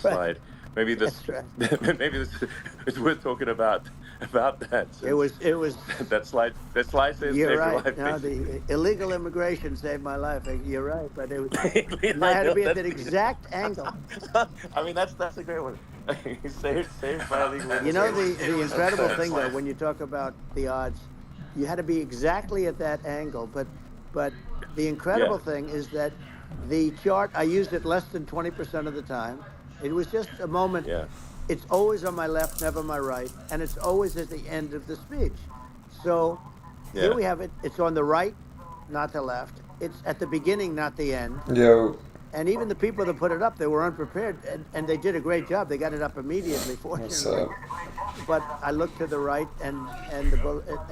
slide. Maybe this, That's right. maybe this is worth talking about that It since was. It was. that slide says You're save your right. life No, basically. the illegal immigration saved my life. You're right, but it was. And I I had to know be at that's that exact angle. I mean that's a great one. Saved by illegal You know immigration. the That's incredible thing though, when you talk about the odds, you had to be exactly at that angle. But the yeah incredible thing is that the chart I used it less than 20% of the time. It was just a moment. yeah It's always on my left, never my right, and it's always at the end of the speech. So here yeah. we have it. It's on the right, not the left. It's at the beginning, not the end. Yo, And even the people that put it up, they were unprepared, and they did a great job. They got it up immediately, what's fortunately. up? But I looked to the right, and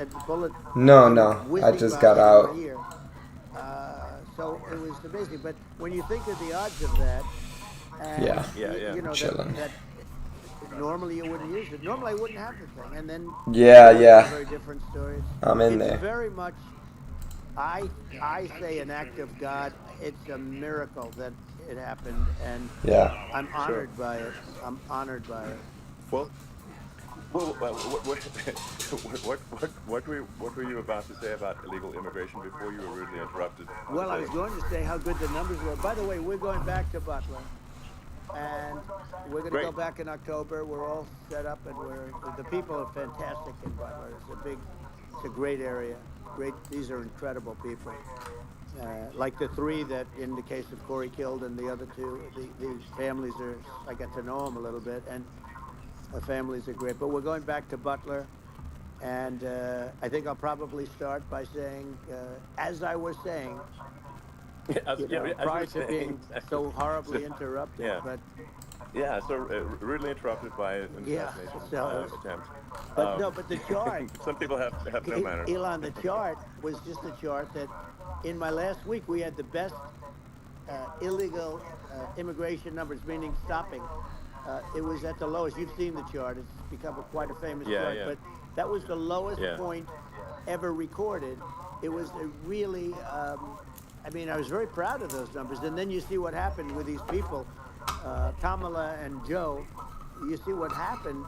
the bullet No, came no, I whizzing just by got in my out. ear. So it was amazing. But when you think of the odds of that, and Yeah, Yeah. you know chilling. that normally you wouldn't use it. Normally I wouldn't have the thing, and then Yeah, now it's a yeah, very different story. I'm in It's there. very much. I say an act of God. It's a miracle that it happened, and Yeah. I'm Sure. honored by it. I'm honored by it. Well, what were you about to say about illegal immigration before you were rudely interrupted to Well, I say? was going to say how good the numbers were. By the way, we're going back to Butler, and we're going to go Great. back in October. We're all set up, and the people are fantastic in Butler. It's a great area. Great. These are incredible people. Like the three that, in the case of Corey killed, and the other two, the families are. I got to know them a little bit, and the families are great. But we're going back to Butler, and I think I'll probably start by saying, as I was saying, As you were prior to saying, being exactly. so So, horribly interrupted. yeah, But yeah. So rudely interrupted by an yeah, assassination so attempt. but no, but the chart, Some people have no manners. Elon, the chart was just a chart that in my last week we had the best illegal immigration numbers, meaning stopping. It was at the lowest. You've seen the chart; it's become quite a famous Yeah, chart. yeah, But that was the lowest yeah, point ever recorded. It was a really, I mean, I was very proud of those numbers. And then you see what happened with these people, Kamala and Joe. You see what happened.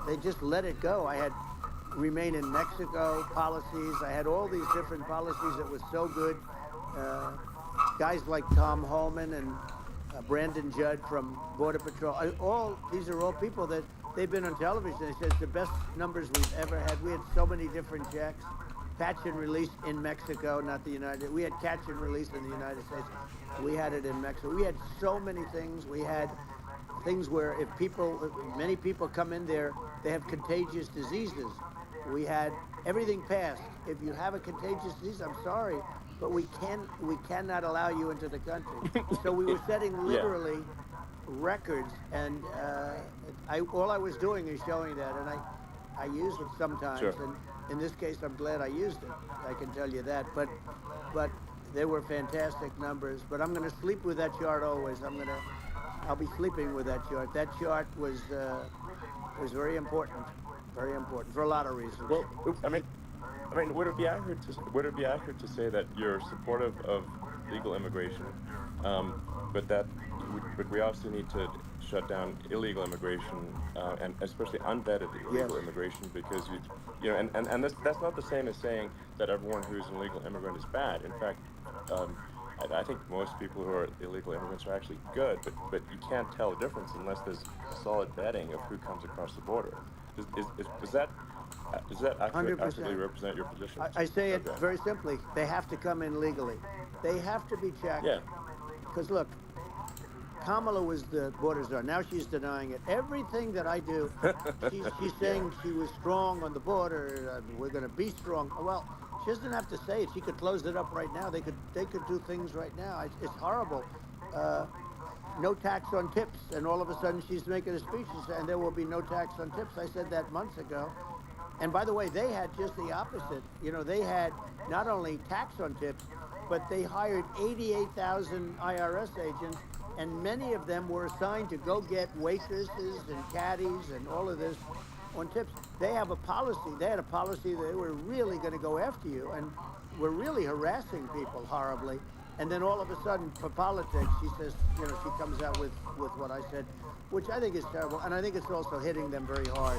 They just let it go. I had remain in Mexico policies. I had all these different policies that was so good. Uh, Guys like Tom Holman and Brandon Judd from Border Patrol. All these are all people that they've been on television. They said it's the best numbers we've ever had. We had so many different checks, catch and release in Mexico, not the United. We had catch and release in the United States. We had it in Mexico. We had so many things. We had things where many people come in there, they have contagious diseases. We had everything passed. If you have a contagious disease, I'm sorry, but we cannot allow you into the country. So we were setting yeah. literally records, and all I was doing is showing that, and I use it sometimes, Sure. and in this case, I'm glad I used it. I can tell you that, but they were fantastic numbers. But I'm going to sleep with that chart always. I'll be sleeping with that chart. That chart was very important for a lot of reasons. Well, I mean, would it be accurate to say that you're supportive of legal immigration, but but we also need to shut down illegal immigration and especially unvetted Yes, illegal immigration because and that's not the same as saying that everyone who's an illegal immigrant is bad. In fact, I think most people who are illegal immigrants are actually good, but you can't tell the difference unless there's solid vetting of who comes across the border. Does that accurately 100%. represent your position? I say it Okay. very simply. They have to come in legally. They have to be checked. Yeah. Because look, Kamala was the border czar. Now she's denying it. Everything that I do, she's Yeah. saying she was strong on the border. We're going to be strong. Well, she doesn't have to say it. She could close it up right now. They could do things right now. It's horrible. Uh, no tax on tips, and all of a sudden she's making a speech and there will be no tax on tips. I said that months ago. And by the way, they had just the opposite. They had not only tax on tips, but they hired 88,000 IRS agents, and many of them were assigned to go get waitresses and caddies and all of this on tips. They have a policy. They had a policy that they were really going to go after you, and were really harassing people horribly. And then all of a sudden, for politics, she says, she comes out with what I said, which I think is terrible. And I think it's also hitting them very hard.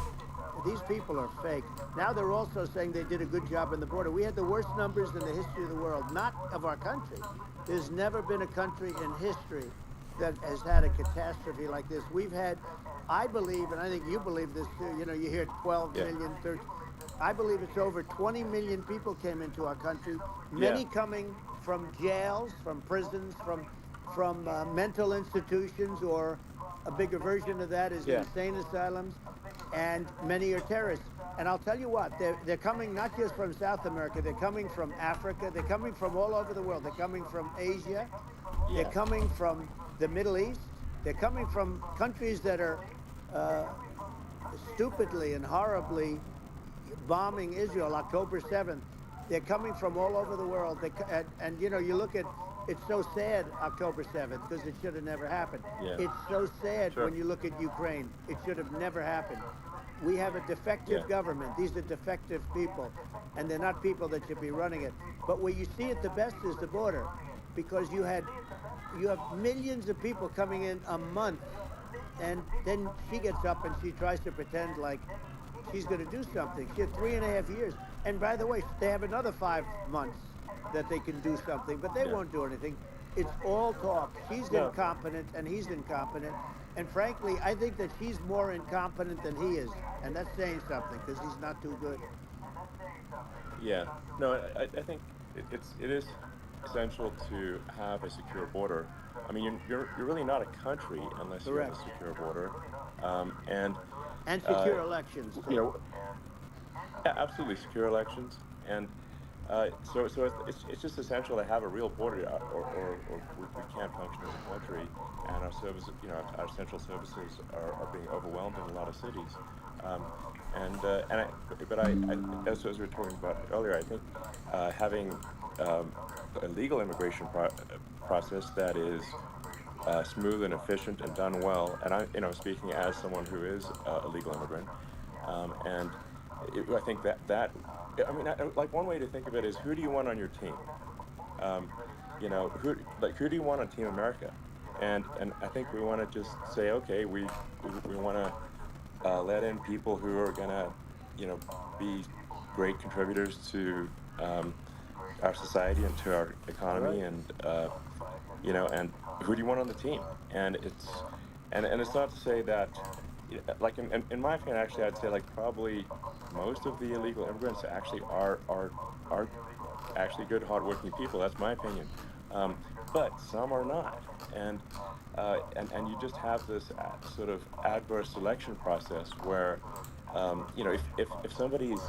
These people are fake. Now they're also saying they did a good job on the border. We had the worst numbers in the history of the world, not of our country. There's never been a country in history that has had a catastrophe like this. We've had, I believe, and I think you believe this too, you hear 12 Yeah. million, 13. I believe it's over 20 million people came into our country, many Yeah. coming from jails, from prisons, from mental institutions, or a bigger version of that is Yeah. insane asylums, and many are terrorists. And I'll tell you what, they're coming not just from South America, they're coming from Africa, they're coming from all over the world. They're coming from Asia, they're Yeah. coming from the Middle East, they're coming from countries that are uh, stupidly and horribly bombing Israel October 7th. They're coming from all over the world. And you look at, it's so sad October 7th because it should have never happened. Yeah. It's so sad Sure. when you look at Ukraine. It should have never happened. We have a defective Yeah. government. These are defective people, and they're not people that should be running it. But where you see it the best is the border, because you have millions of people coming in a month, and then she gets up and she tries to pretend like she's going to do something. She had 3.5 years. And by the way, they have another 5 months that they can do something, but they Yeah. won't do anything. It's all talk. She's No. incompetent and he's incompetent. And frankly, I think that she's more incompetent than he is. And that's saying something because he's not too good. Yeah. No, I think it is essential to have a secure border. I mean, you're really not a country unless you have Correct. a secure border. And And secure elections. you know, yeah, absolutely secure elections, and so it's just essential to have a real border, or we can't function as a country, and our services, our central services are being overwhelmed in a lot of cities. As we were talking about earlier, I think having a legal immigration process that is smooth and efficient and done well, and speaking as someone who is a legal immigrant, I think like one way to think of it is, who do you want on your team? Who do you want on Team America? And I think we want to just say, okay, we want to let in people who are gonna, be great contributors to our society and to our economy, Right. and who do you want on the team? And it's not to say that, like in my opinion, actually, I'd say like probably most of the illegal immigrants actually are actually good, hardworking people. That's my opinion. But some are not, and you just have this sort of adverse selection process where, if somebody's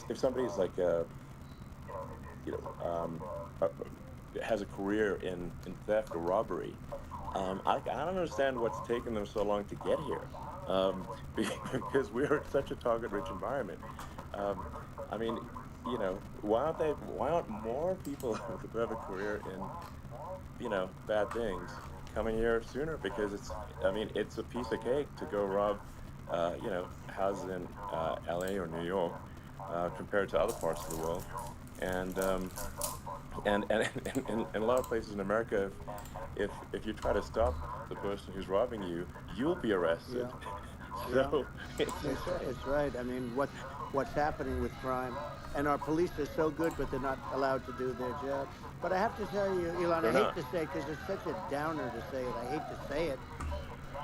if somebody's like uh, has a career in theft or robbery, I don't understand what's taken them so long to get here, because we're in such a target-rich environment. I mean, why aren't more people who have a career in, bad things coming here sooner? Because it's a piece of cake to go rob, houses in LA or New York, compared to other parts of the world. And in a lot of places in America, if you try to stop the person who's robbing you, you'll be arrested. Yeah. So It's right. I mean, what's happening with crime, and our police are so good, but they're not allowed to do their job. But I have to tell you, Elon, I They're hate not. to say, because it's such a downer to say it. I hate to say it.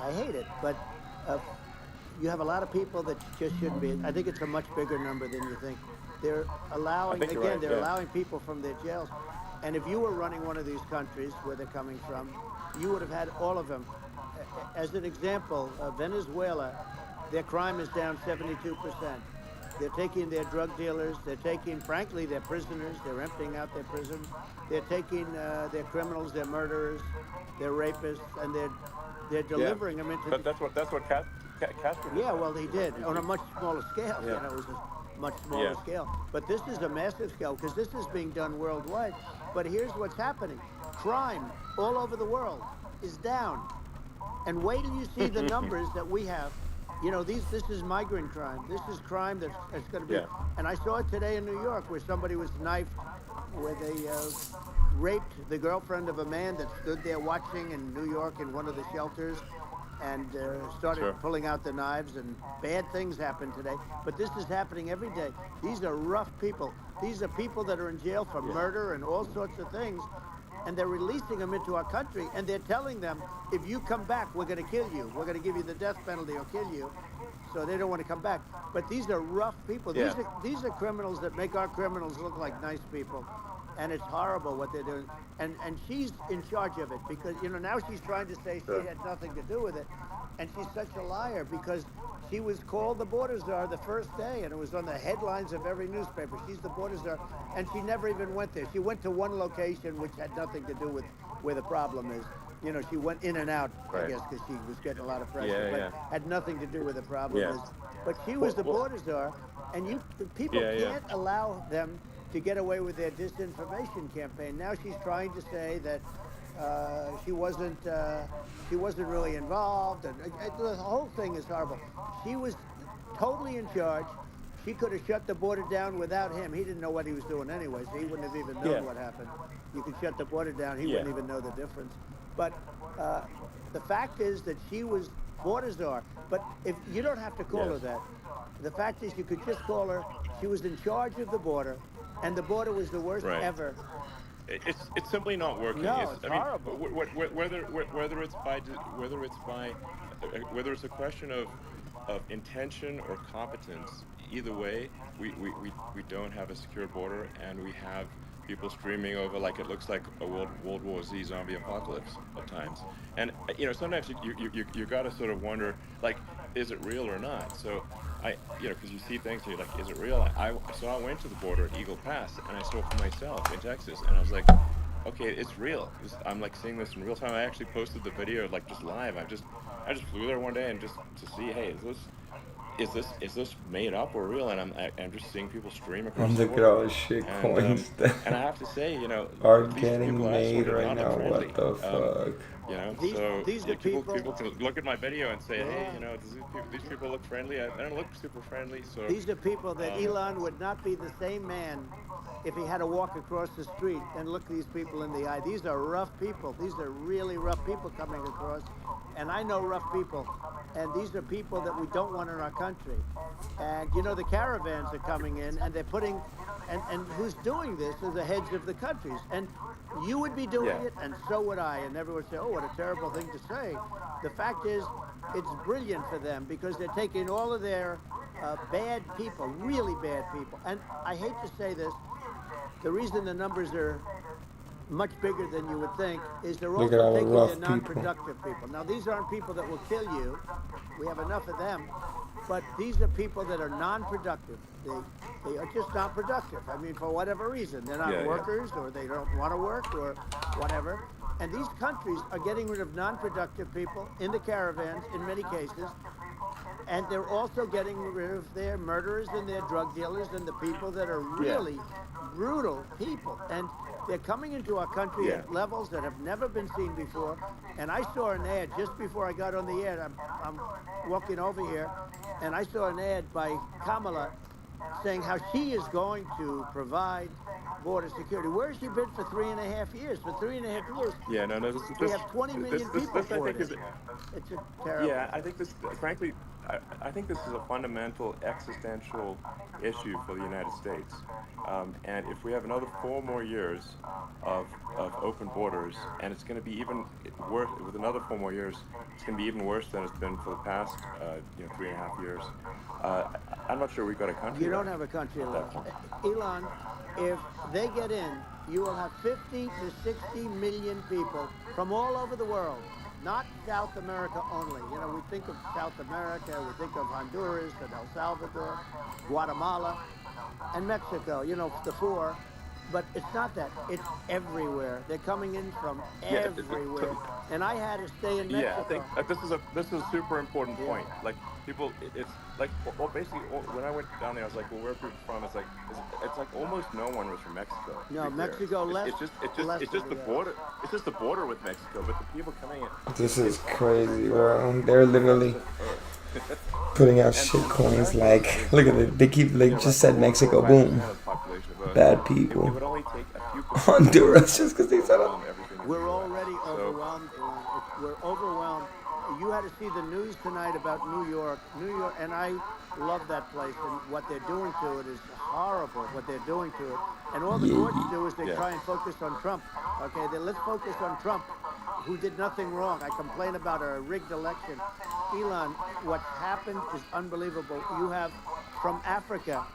I hate it. But you have a lot of people that just shouldn't be. I think it's a much bigger number than you think. They're allowing, think you're again, right, they're yeah. allowing people from their jails. And if you were running one of these countries where they're coming from, you would have had all of them. As an example, Venezuela, their crime is down 72%. They're taking their drug dealers. They're taking, frankly, their prisoners. They're emptying out their prisons. They're taking their criminals, their murderers, their rapists, and they're delivering them into. But that's what Castro did. Yeah, well, he did on a much smaller scale. Yeah. It was a much smaller Yeah. scale. But this is a massive scale because this is being done worldwide. But here's what's happening: crime all over the world is down. And wait till you see the numbers that we have You know, this is migrant crime. This is crime that's going to be. Yeah. And I saw it today in New York where somebody was knifed, where they raped the girlfriend of a man that stood there watching in New York in one of the shelters, and started Sure. pulling out the knives, and bad things happened today. But this is happening every day. These are rough people. These are people that are in jail for Yeah. murder and all sorts of things. And they're releasing them into our country, and they're telling them, if you come back, we're going to kill you. We're going to give you the death penalty or kill you. So they don't want to come back. But these are rough people. Yeah. These are criminals that make our criminals look like nice people. And it's horrible what they're doing. And she's in charge of it because, you know, now she's trying to say Sure. she had nothing to do with it. And she's such a liar because she was called the border czar the first day, and it was on the headlines of every newspaper. She's the border czar, and she never even went there. She went to one location which had nothing to do with where the problem is. You know, she went in and out, I Right. guess, because she was getting a lot of pressure, Yeah, but yeah. had nothing to do with the problem Yeah. is. But she was the Well- border czar, and people Yeah, yeah. can't allow them to get away with their disinformation campaign. Now she's trying to say that she wasn't really involved, and the whole thing is horrible. She was totally in charge. She could have shut the border down without him. He didn't know what he was doing anyway, so he wouldn't have even known Yeah. what happened. You could shut the border down, he Yeah. wouldn't even know the difference. But the fact is that she was border czar. But if you don't have to call her Yes. that, the fact is you could just call her. She was in charge of the border, and the border was the worst Right. ever. It's simply not working. No, it's horrible. Whether it's a question of intention or competence, either way, we don't have a secure border, and we have people streaming over like it looks like a World War Z zombie apocalypse at times. And you know, sometimes you got to sort of wonder, like, is it real or not? So because you see things and you're like, is it real? So I went to the border at Eagle Pass, and I saw for myself in Texas, and I was like, okay, it's real. I'm like seeing this in real time. I actually posted the video like just live. I just flew there one day and just to see, hey, is this made up or real? And I'm just seeing people stream across the Look at border. all the shit And, coins that and I have to say, you know, are these getting people are made sort of right not now. friendly. What the fuck? You know, These so are people people- can look at my video and say, hey, Yeah. you know, these people look friendly. I don't look super friendly. So These are people that Elon would not be the same man if he had to walk across the street and look these people in the eye. These are rough people. These are really rough people coming across. And I know rough people. And these are people that we don't want in our country. And, you know, the caravans are coming in, and they're putting, and who's doing this are the heads of the countries. And you would be doing Yeah. it, and so would I. And everyone would say, oh, what a terrible thing to say. The fact is, it's brilliant for them because they're taking all of their bad people, really bad people. And I hate to say this, the reason the numbers are much bigger than you would think is they're Look at all also the taking rough the people. non-productive people. Now, these aren't people that will kill you. We have enough of them. But these are people that are non-productive. They are just not productive. I mean, for whatever reason. They're not Yeah, yeah. workers, or they don't want to work, or whatever. And these countries are getting rid of non-productive people in the caravans in many cases. And they're also getting rid of their murderers and their drug dealers and the people that are really brutal people. And they're coming into our country at levels that have never been seen before. And I saw an ad just before I got on the air. I'm walking over here, and I saw an ad by Kamala saying how she is going to provide border security. Where has she been for 3.5 years? For 3.5 years, yeah, no, we have 20 million people I for think it. is It's a terrible. Yeah, I think this, frankly, I think this is a fundamental existential issue for the United States. And if we have another 4 more years of open borders, and it's going to be even worse with another 4 more years, it's going to be even worse than it's been for the past 3.5 years. I'm not sure we've got a country. You don't left have a country at left. that point. Elon, if they get in, you will have 50 to 60 million people from all over the world, not South America only. You know, we think of South America, we think of Honduras and El Salvador, Guatemala, and Mexico, you know, the 4. But it's not that. It's everywhere. They're coming in from Yeah, it's- everywhere. And I had to stay in Mexico. Yeah, I think this is a super important point. Like people, it's like basically when I went down there, I was like, well, where are people from? It's like almost no one was from Mexico. to No, be fair. Mexico less- It's just less it's just than the the- border. It's just the border with Mexico, but the people coming in. This is crazy, bro. They're literally putting out And shit coins America like is, look at it. They keep you like know, just like said over Mexico, 5% boom, of the population of Earth. bad It people. would only take a few percent of that Honduras just because to they said it. overwhelm everything in the We're U.S. already So, overwhelmed, Elon. We're overwhelmed. You had to see the news tonight about New York. New York, and I love that place, and what they're doing to it is horrible, what they're doing to it. And all the Yeah, courts yeah. do is they yeah, try and focus on Trump. Okay, let's focus on Trump, who did nothing wrong. I complain about a rigged election. Elon, what's happened is unbelievable. You have from Africa,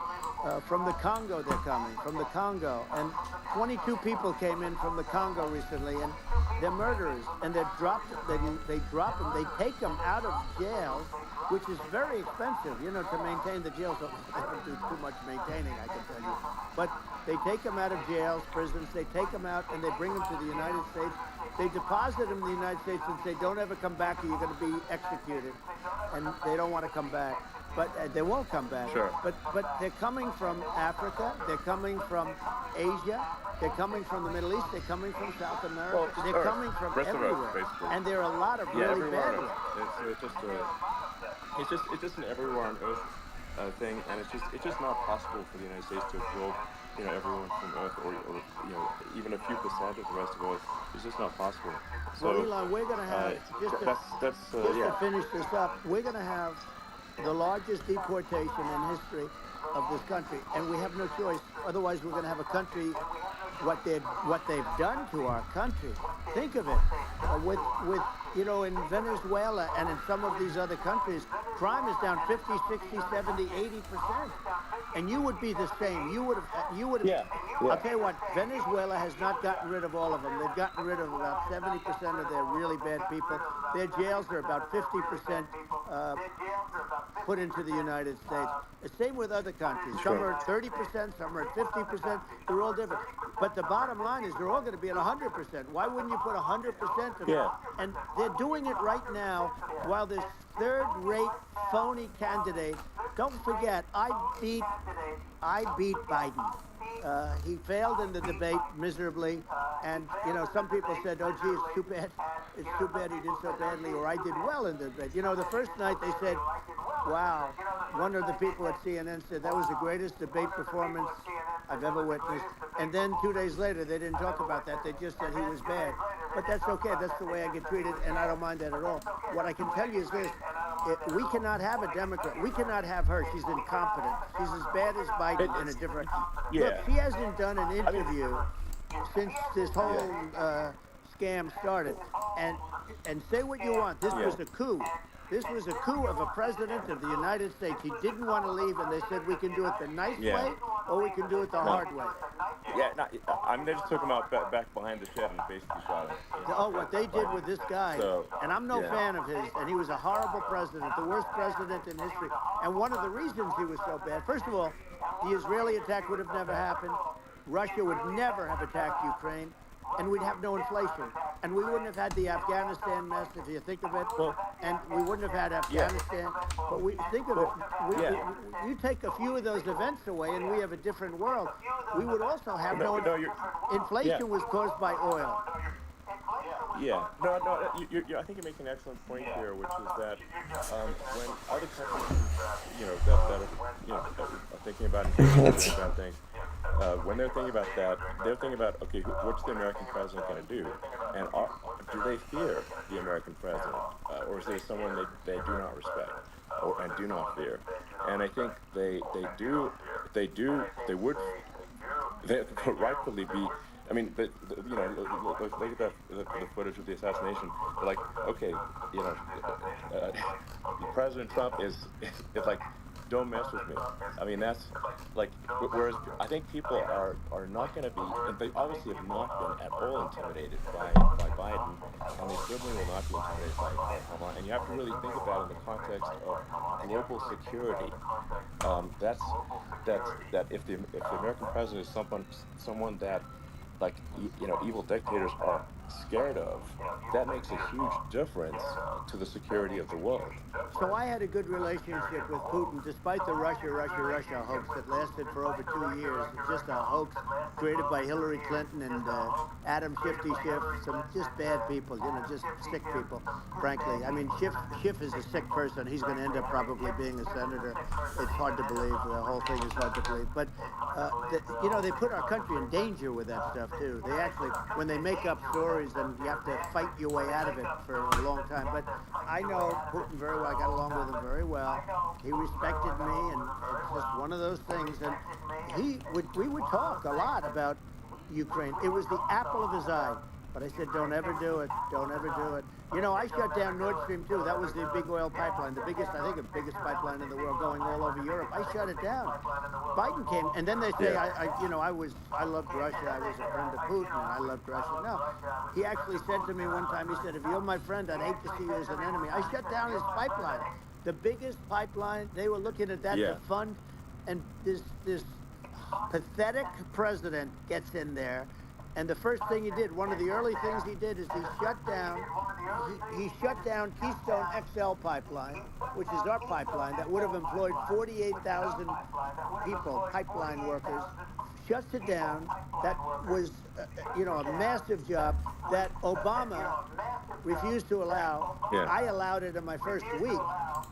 from the Congo, they're coming, from the Congo. And 22 people came in from the Congo recently, and they're murderers. And they drop them, they take them out of jails, which is very expensive, to maintain the jails. So they don't do too much maintaining, I can tell you. But they take them out of jails, prisons, they take them out, and they bring them to the United States. They deposit them in the United States and say, don't ever come back or you're going to be executed. And they don't want to come back. But they won't come back. sure. But they're coming from Africa. They're coming from Asia. They're coming from the Middle East. They're coming from South America. Well, just They're Earth, coming from rest of Earth, everywhere. basically. And there are a lot of Yeah, really everywhere bad on ones. Earth. It's just an everywhere on Earth thing, and it's just not possible for the United States to absorb, everyone from Earth, or even a few percent of the rest of Earth. It's just not possible. Well, So Elon, we're going to have, that's just yeah. to finish this up, we're going to have the largest deportation in history of this country, and we have no choice. Otherwise, we're going to have a country. What they've done to our country. Think of it. With in Venezuela and in some of these other countries, crime is down 50, 60, 70, 80%. And you would be the same. You would have. Yeah, I'll yeah. tell you what. Venezuela has not gotten rid of all of them. They've gotten rid of about 70% of their really bad people. Their jails are about 50% put into the United States. The same with other countries. Some are at 30%, some are at 50%. They're all different. But the bottom line is they're all going to be at 100%. Why wouldn't you put 100% of it? Yeah. And they're doing it right now while this third-rate phony candidate. Don't forget, I beat Biden. He failed in the debate miserably, and some people said, "Oh, gee, it's too bad. It's too bad he did so badly," or "I did well in the debate." The first night they said, "Wow." One of the people at CNN said that was the greatest debate performance I've ever witnessed. And then 2 days later, they didn't talk about that. They just said he was bad. But that's okay. That's the way I get treated, and I don't mind that at all. What I can tell you is this. We cannot have a Democrat. We cannot have her. She's incompetent. She's as bad as Biden in a different... Yeah. Look, she hasn't done an interview since this whole scam started. And say what you want. This was a coup. This was a coup of a president of the United States. He didn't want to leave, and they said we can do it the nice way or we can do it the hard way. Yeah, they just took him out back behind the shed and basically shot him. Oh, what they did with this guy, So, and I'm no yeah. fan of his, and he was a horrible president, the worst president in history. And one of the reasons he was so bad, first of all, the Israeli attack would have never happened. Russia would never have attacked Ukraine, and we'd have no inflation. And we wouldn't have had the Afghanistan mess, if you think of it. And we wouldn't have had Afghanistan. But think of it. You take a few of those events away, and we have a different world. We would also have inflation was caused by oil. Yeah, I think you make an excellent point here, which is that when other countries, that are thinking about things, when they're thinking about that, they're thinking about, okay, what's the American president going to do? And do they fear the American president? Or is there someone they do not respect and do not fear? And I think they would rightfully be. I mean, look at the footage of the assassination. They're like, okay, President Trump is like, don't mess with me. I mean, that's like, whereas I think people are not going to be, and they obviously have not been at all intimidated by Biden, and they certainly will not be intimidated by Kamala. And you have to really think about it in the context of global security. That if the American president is someone that, like, evil dictators are scared of, that makes a huge difference to the security of the world. So I had a good relationship with Putin, despite the Russia hoax that lasted for over 2 years. It's just a hoax created by Hillary Clinton and Adam Shifty Schiff, some just bad people, just sick people, frankly. I mean, Schiff is a sick person. He's going to end up probably being a senator. It's hard to believe. The whole thing is hard to believe. But, they put our country in danger with that stuff, too. They actually, when they make up stories, then you have to fight your way out of it for a long time. But I know Putin very well. I got along with him very well. He respected me, and it's just one of those things. And we would talk a lot about Ukraine. It was the apple of his eye. But I said, don't ever do it. Don't ever do it. I shut down Nord Stream 2. That was the big oil pipeline, the biggest pipeline in the world going all over Europe. I shut it down. Biden came, and then they say, I loved Russia. I was a friend of Putin, and I loved Russia. No, he actually said to me one time, he said, if you're my friend, I'd hate to see you as an enemy. I shut down his pipeline. The biggest pipeline, they were looking at that to fund, and this pathetic president gets in there. And the first thing he did, one of the early things he did, is he shut down Keystone XL pipeline, which is our pipeline that would have employed 48,000 people, pipeline workers. Shuts it down. That was, a massive job that Obama refused to allow. Yeah. I allowed it in my first week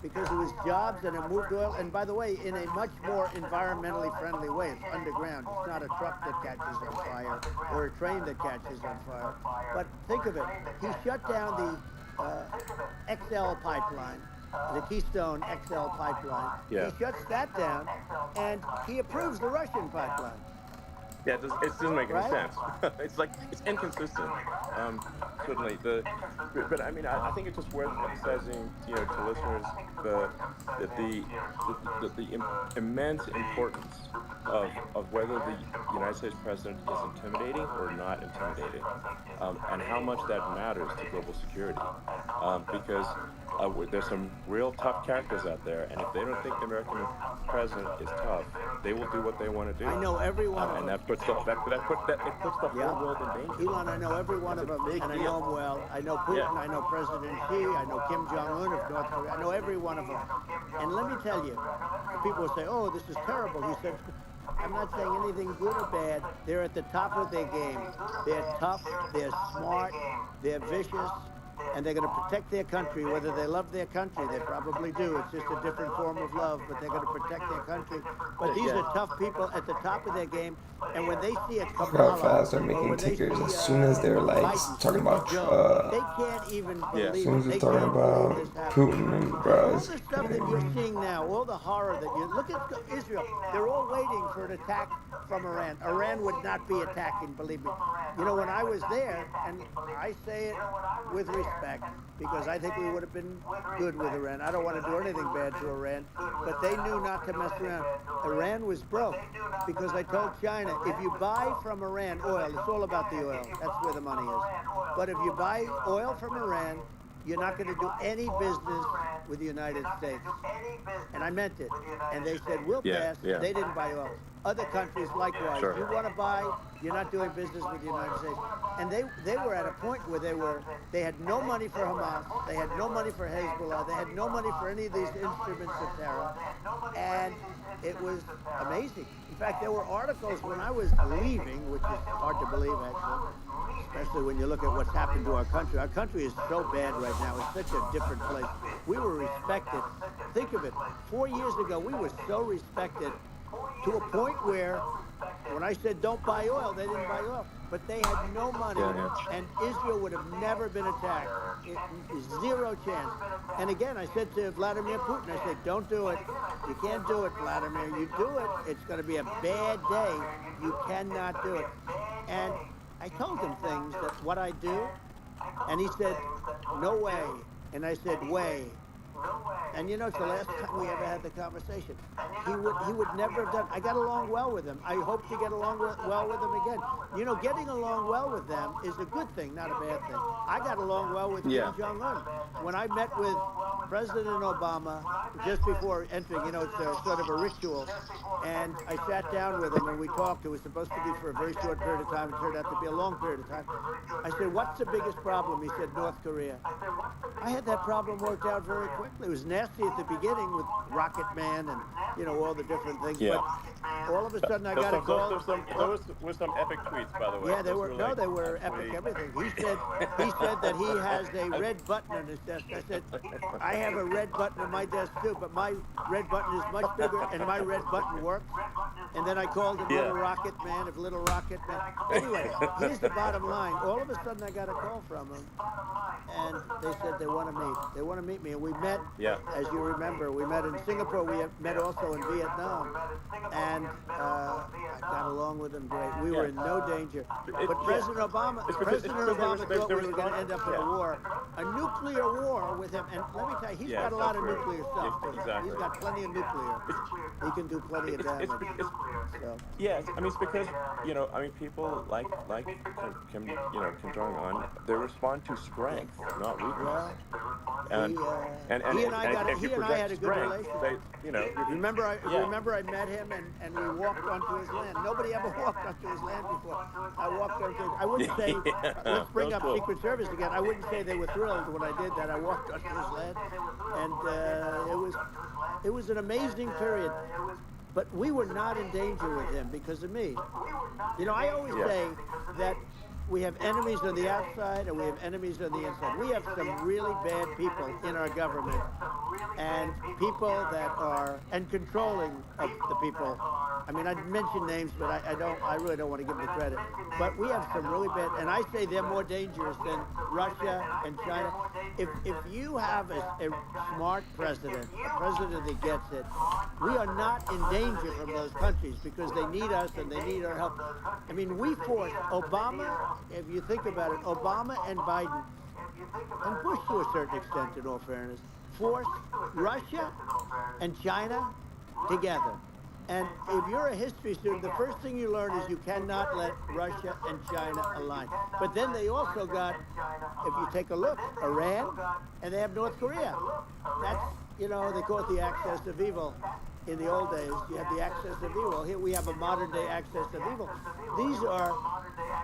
because it was jobs and it moved oil. And by the way, in a much more environmentally friendly way. It's underground. It's not a truck that catches on fire or a train that catches on fire. But think of it. He shut down the XL pipeline, the Keystone XL pipeline. Yeah. He shuts that down, and he approves the Russian pipeline. Yeah, it doesn't make any sense. It's inconsistent. Certainly, but I mean, I think it's just worth emphasizing, to listeners, the immense importance of whether the United States president is intimidating or not intimidating, and how much that matters to global security, because there's some real tough characters out there, and if they don't think the American president is tough, they will do what they want to do. I know every one of them. And that puts the whole world in danger. Elon, I know every one of them, and I know them well. I know Putin, I know President Xi, I know Kim Jong-un of North Korea. I know every one of them. And let me tell you, people will say, oh, this is terrible. He said, I'm not saying anything good or bad. They're at the top of their game. They're tough, they're smart, they're vicious, and they're going to protect their country. Whether they love their country, they probably do. It's just a different form of love, but they're going to protect their country. But these are tough people at the top of their game, and when they see a How fast they're making tickers as soon as they're talking about they can't even believe as soon as it. they're talking about Putin and All the stuff that you're seeing now, all the horror that you look at Israel, they're all waiting for an attack from Iran. Iran would not be attacking, believe me. When I was there, and I say it with respect, because I think we would have been good with Iran. I don't want to do anything bad to Iran, but they knew not to mess around. Iran was broke because I told China, if you buy from Iran oil, it's all about the oil. That's where the money is. But if you buy oil from Iran, you're not going to do any business with the United States. And I meant it. And they said, we'll pass. Yeah. They didn't buy oil. Other countries likewise. Sure. You want to buy, you're not doing business with the United States. And they were at a point where they had no money for Hamas. They had no money for Hezbollah. They had no money for any of these instruments of terror. And it was amazing. In fact, there were articles when I was leaving, which is hard to believe, actually, especially when you look at what's happened to our country. Our country is so bad right now. It's such a different place. We were respected. Think of it. 4 years ago, we were so respected to a point where when I said don't buy oil, they didn't buy oil. But they had no money, and Israel would have never been attacked. Zero chance. And again, I said to Vladimir Putin, I said, don't do it. You can't do it, Vladimir. You do it, it's going to be a bad day. You cannot do it. And I told him things that what I do, and he said, no way. And I said, way. And you know, it's the last time we ever had the conversation. He would never have done. I got along well with him. I hope to get along well with him again. You know, getting along well with them is a good thing, not a bad thing. I got along well with Yeah. Kim Jong Un. When I met with President Obama just before entering, you know, it's a sort of a ritual. And I sat down with him and we talked. It was supposed to be for a very short period of time. It turned out to be a long period of time. I said, "What's the biggest problem?" He said, "North Korea." I had that problem worked out very quickly. It was nasty at the beginning with Rocket Man and, you know, all the different things. Yeah. But all of a sudden I got a call. Those were some epic tweets, by the way. Yeah, they Those were. like, They were epic. Everything. He said that he has a red button on his desk. I said, I have a red button on my desk too, but my red button is much bigger, and my red button works. And then I called him Yeah. Little Rocket Man of Little Rocket Man. Anyway, here's the bottom line. All of a sudden I got a call from him, and they said they want to meet. They want to meet me, and we met. Yeah. As you remember, we met in Singapore. We met also in Vietnam, and I got along with him great. We were in no danger. But President Obama, President Obama thought we were going to end up in a war, a nuclear war with him. And let me tell you, he's got a lot of nuclear stuff. Yeah, exactly. He's got plenty of nuclear. He can do plenty of damage. So. Yes, I mean it's because you know, I mean people like Kim Jong Un, they respond to strength, not weakness. Well, And he and I if you had a project good strength, relationship. they, you know, Remember, Yeah. remember I met him and we walked onto his land. Nobody ever walked onto his land before. I walked onto. I wouldn't say. Yeah, Let's bring that up was cool. Secret Service again. I wouldn't say they were thrilled when I did that. I walked onto his land, and it was an amazing period. But we were not in danger with him because of me. You know, I always Yeah. say that we have enemies on the outside and we have enemies on the inside. We have some really bad people in our government and people that are, and controlling of the people. I mean, I'd mention names, but I really don't want to give them the credit. But we have some really bad, and I say they're more dangerous than Russia and China. If you have a smart president, a president that gets it, we are not in danger from those countries because they need us and they need our help. I mean, we forced Obama, if you think about it, Obama and Biden, and Bush to a certain extent, in all fairness, forced Russia and China together. And if you're a history student, the first thing you learn is you cannot let Russia and China align. But then they also got, if you take a look, Iran, and they have North Korea. That's, you know, they call it the axis of evil. In the old days, you have the axis of evil. Here we have a modern-day axis of evil. These are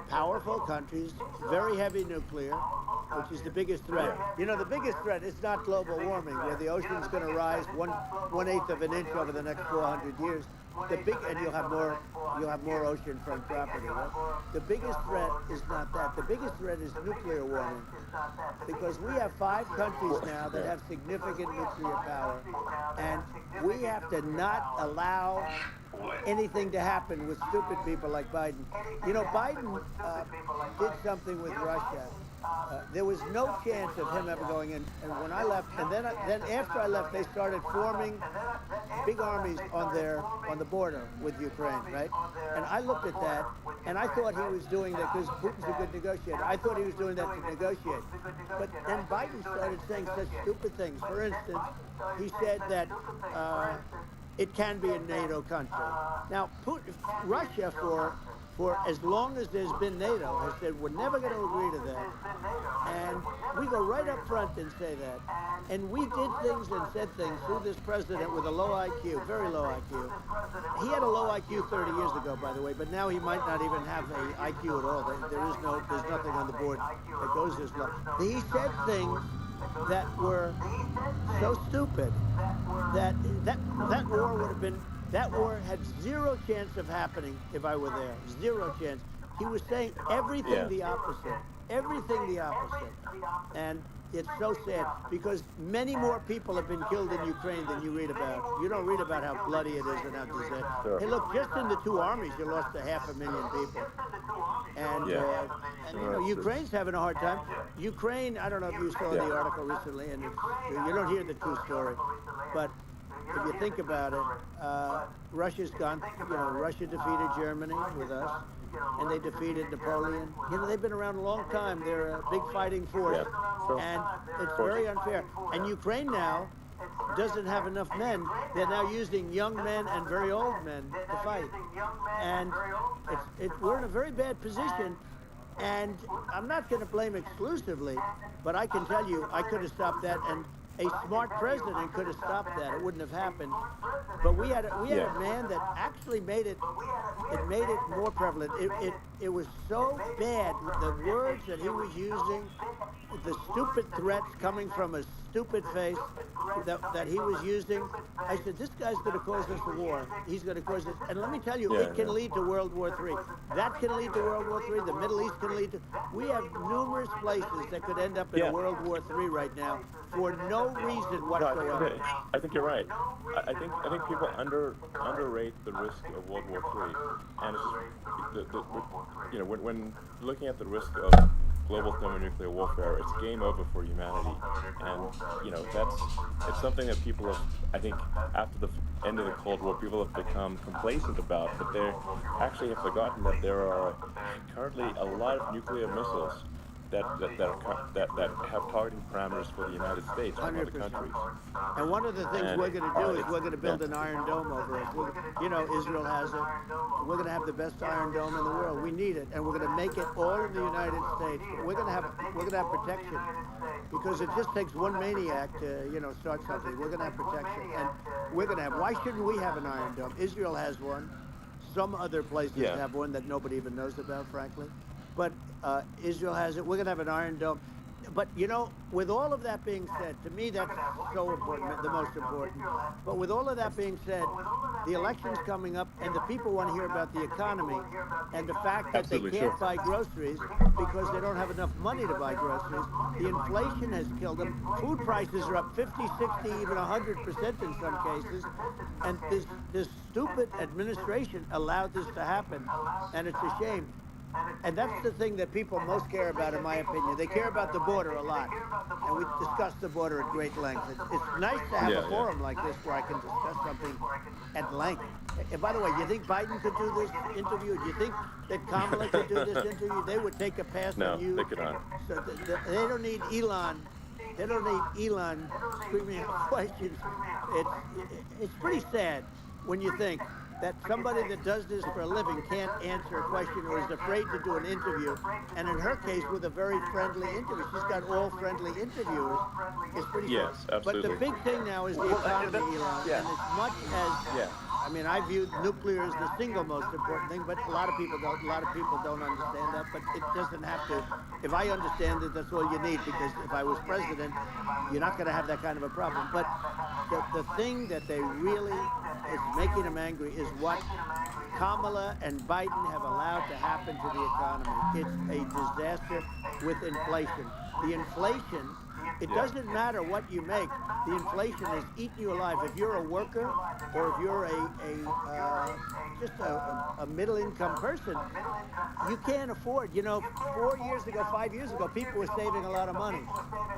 powerful countries, very heavy nuclear, which is the biggest threat. You know, the biggest threat is not global warming, where the ocean's going to rise one-eighth of an inch over the next 400 years. And you'll have more oceanfront property. Right? The biggest threat is not that. The biggest threat is nuclear warming, because we have 5 countries now that have significant nuclear power, and we have to not allow anything to happen with stupid people like Biden. You know, Biden did something with Russia. There was no chance of him ever going in. And when I left, and then after I left, they started forming big armies on the border with Ukraine, right? And I looked at that, and I thought he was doing that because Putin's a good negotiator. I thought he was doing that to negotiate. But then Biden started saying such stupid things. For instance, he said that it can be a NATO country. Now, Russia, for as long as there's been NATO, has said we're never going to agree to that. And we go right up front and say that. And we did things and said things through this president with a low IQ, very low IQ. He had a low IQ 30 years ago, by the way, but now he might not even have an IQ at all. There's nothing on the board that goes this low. He said things that were so stupid that war would have been. That war had zero chance of happening if I were there. Zero chance. He was saying everything the opposite. Everything the opposite. And it's so sad because many more people have been killed in Ukraine than you read about. You don't read about how bloody it is and how disastrous. Sure. Hey, look, just in the 2 armies, you lost 500,000 people. And, and you know, Ukraine's having a hard time. Ukraine, I don't know if you saw the article recently, and you don't hear the true story, but if you think about it, Russia's gone, you know, Russia defeated Germany with us, and they defeated Napoleon. You know, they've been around a long time. They're a big fighting force, and it's very unfair. And Ukraine now doesn't have enough men. They're now using young men and very old men to fight. And we're in a very bad position. And I'm not going to blame exclusively, but I can tell you I could have stopped that, and a smart president could have stopped that. It wouldn't have happened. But we had a man that actually made it more prevalent. It was so bad. The words that he was using, the stupid threats coming from a stupid face that he was using. I said, this guy's going to cause us a war. He's going to cause us. And let me tell you, it can lead to World War III. That can lead to World War III. The Middle East can lead to. We have numerous places that could end up in a World War III right now for no reason whatsoever. No, I think you're right. I think people underrate the risk of World War III, and it's just, when looking at the risk of global thermonuclear warfare, it's game over for humanity, and it's something that people have, I think, after the end of the Cold War, people have become complacent about, but they actually have forgotten that there are currently a lot of nuclear missiles that have targeting parameters for the United States and other 100%. countries. And one of the things we're going to do is we're going to build an Iron Dome over us. Israel has it. We're going to have the best Iron Dome in the world. We need it, and we're going to make it all in the United States. We're going to have protection, because it just takes one maniac to start something. We're going to have protection, and we're going to have. Why shouldn't we have an Iron Dome? Israel has one. Some other places have one that nobody even knows about, frankly. But Israel has it. We're going to have an Iron Dome. But, with all of that being said, to me, that's so important, the most important. But with all of that being said, the election's coming up, and the people want to hear about the economy and the fact that they can't buy groceries because they don't have enough money to buy groceries. The inflation has killed them. Food prices are up 50, 60, even 100% in some cases. And this stupid administration allowed this to happen, and it's a shame. And that's the thing that people most care about, in my opinion. They care about the border a lot. And we discussed the border at great length. It's nice to have a forum like this where I can discuss something at length. And by the way, do you think Biden could do this interview? Do you think that Kamala could do this interview? They would take a pass on you. No, they could not. So they don't need Elon. They don't need Elon screaming out questions. It's pretty sad when you think that somebody that does this for a living can't answer a question or is afraid to do an interview. And in her case, with a very friendly interview, she's got all friendly interviewers. It's pretty Yes, cool. absolutely. But the big thing now is the economy, Elon. And as much as, I mean, I view nuclear as the single most important thing, but a lot of people don't. A lot of people don't understand that. But it doesn't have to. If I understand it, that's all you need. Because if I was president, you're not going to have that kind of a problem. But the thing that they really is making them angry is what Kamala and Biden have allowed to happen to the economy. It's a disaster with inflation. The inflation, it doesn't matter what you make. The inflation is eating you alive. If you're a worker or if you're just a middle-income person, you can't afford. 4 years ago, 5 years ago, people were saving a lot of money.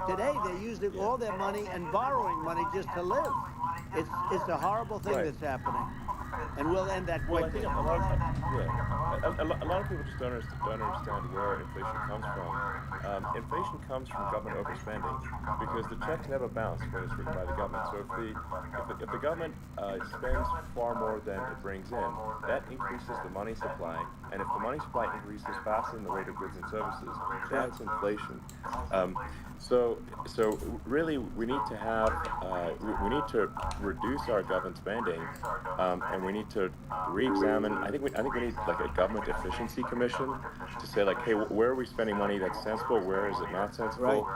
Today, they're using all their money and borrowing money just to live. It's a horrible thing that's happening, and we'll end that Well, I quickly. think a lot of people just don't understand where inflation comes from. Inflation comes from government overspending, because the checks never bounce when it's written by the government. So if the government spends far more than it brings in, that increases the money supply, and if the money supply increases faster than the rate of goods and services, that's inflation. So really, we need to have we need to reduce our government spending, and we need to re-examine. I think we need like a government efficiency commission to say like, hey, where are we spending money that's sensible? Where is it not sensible?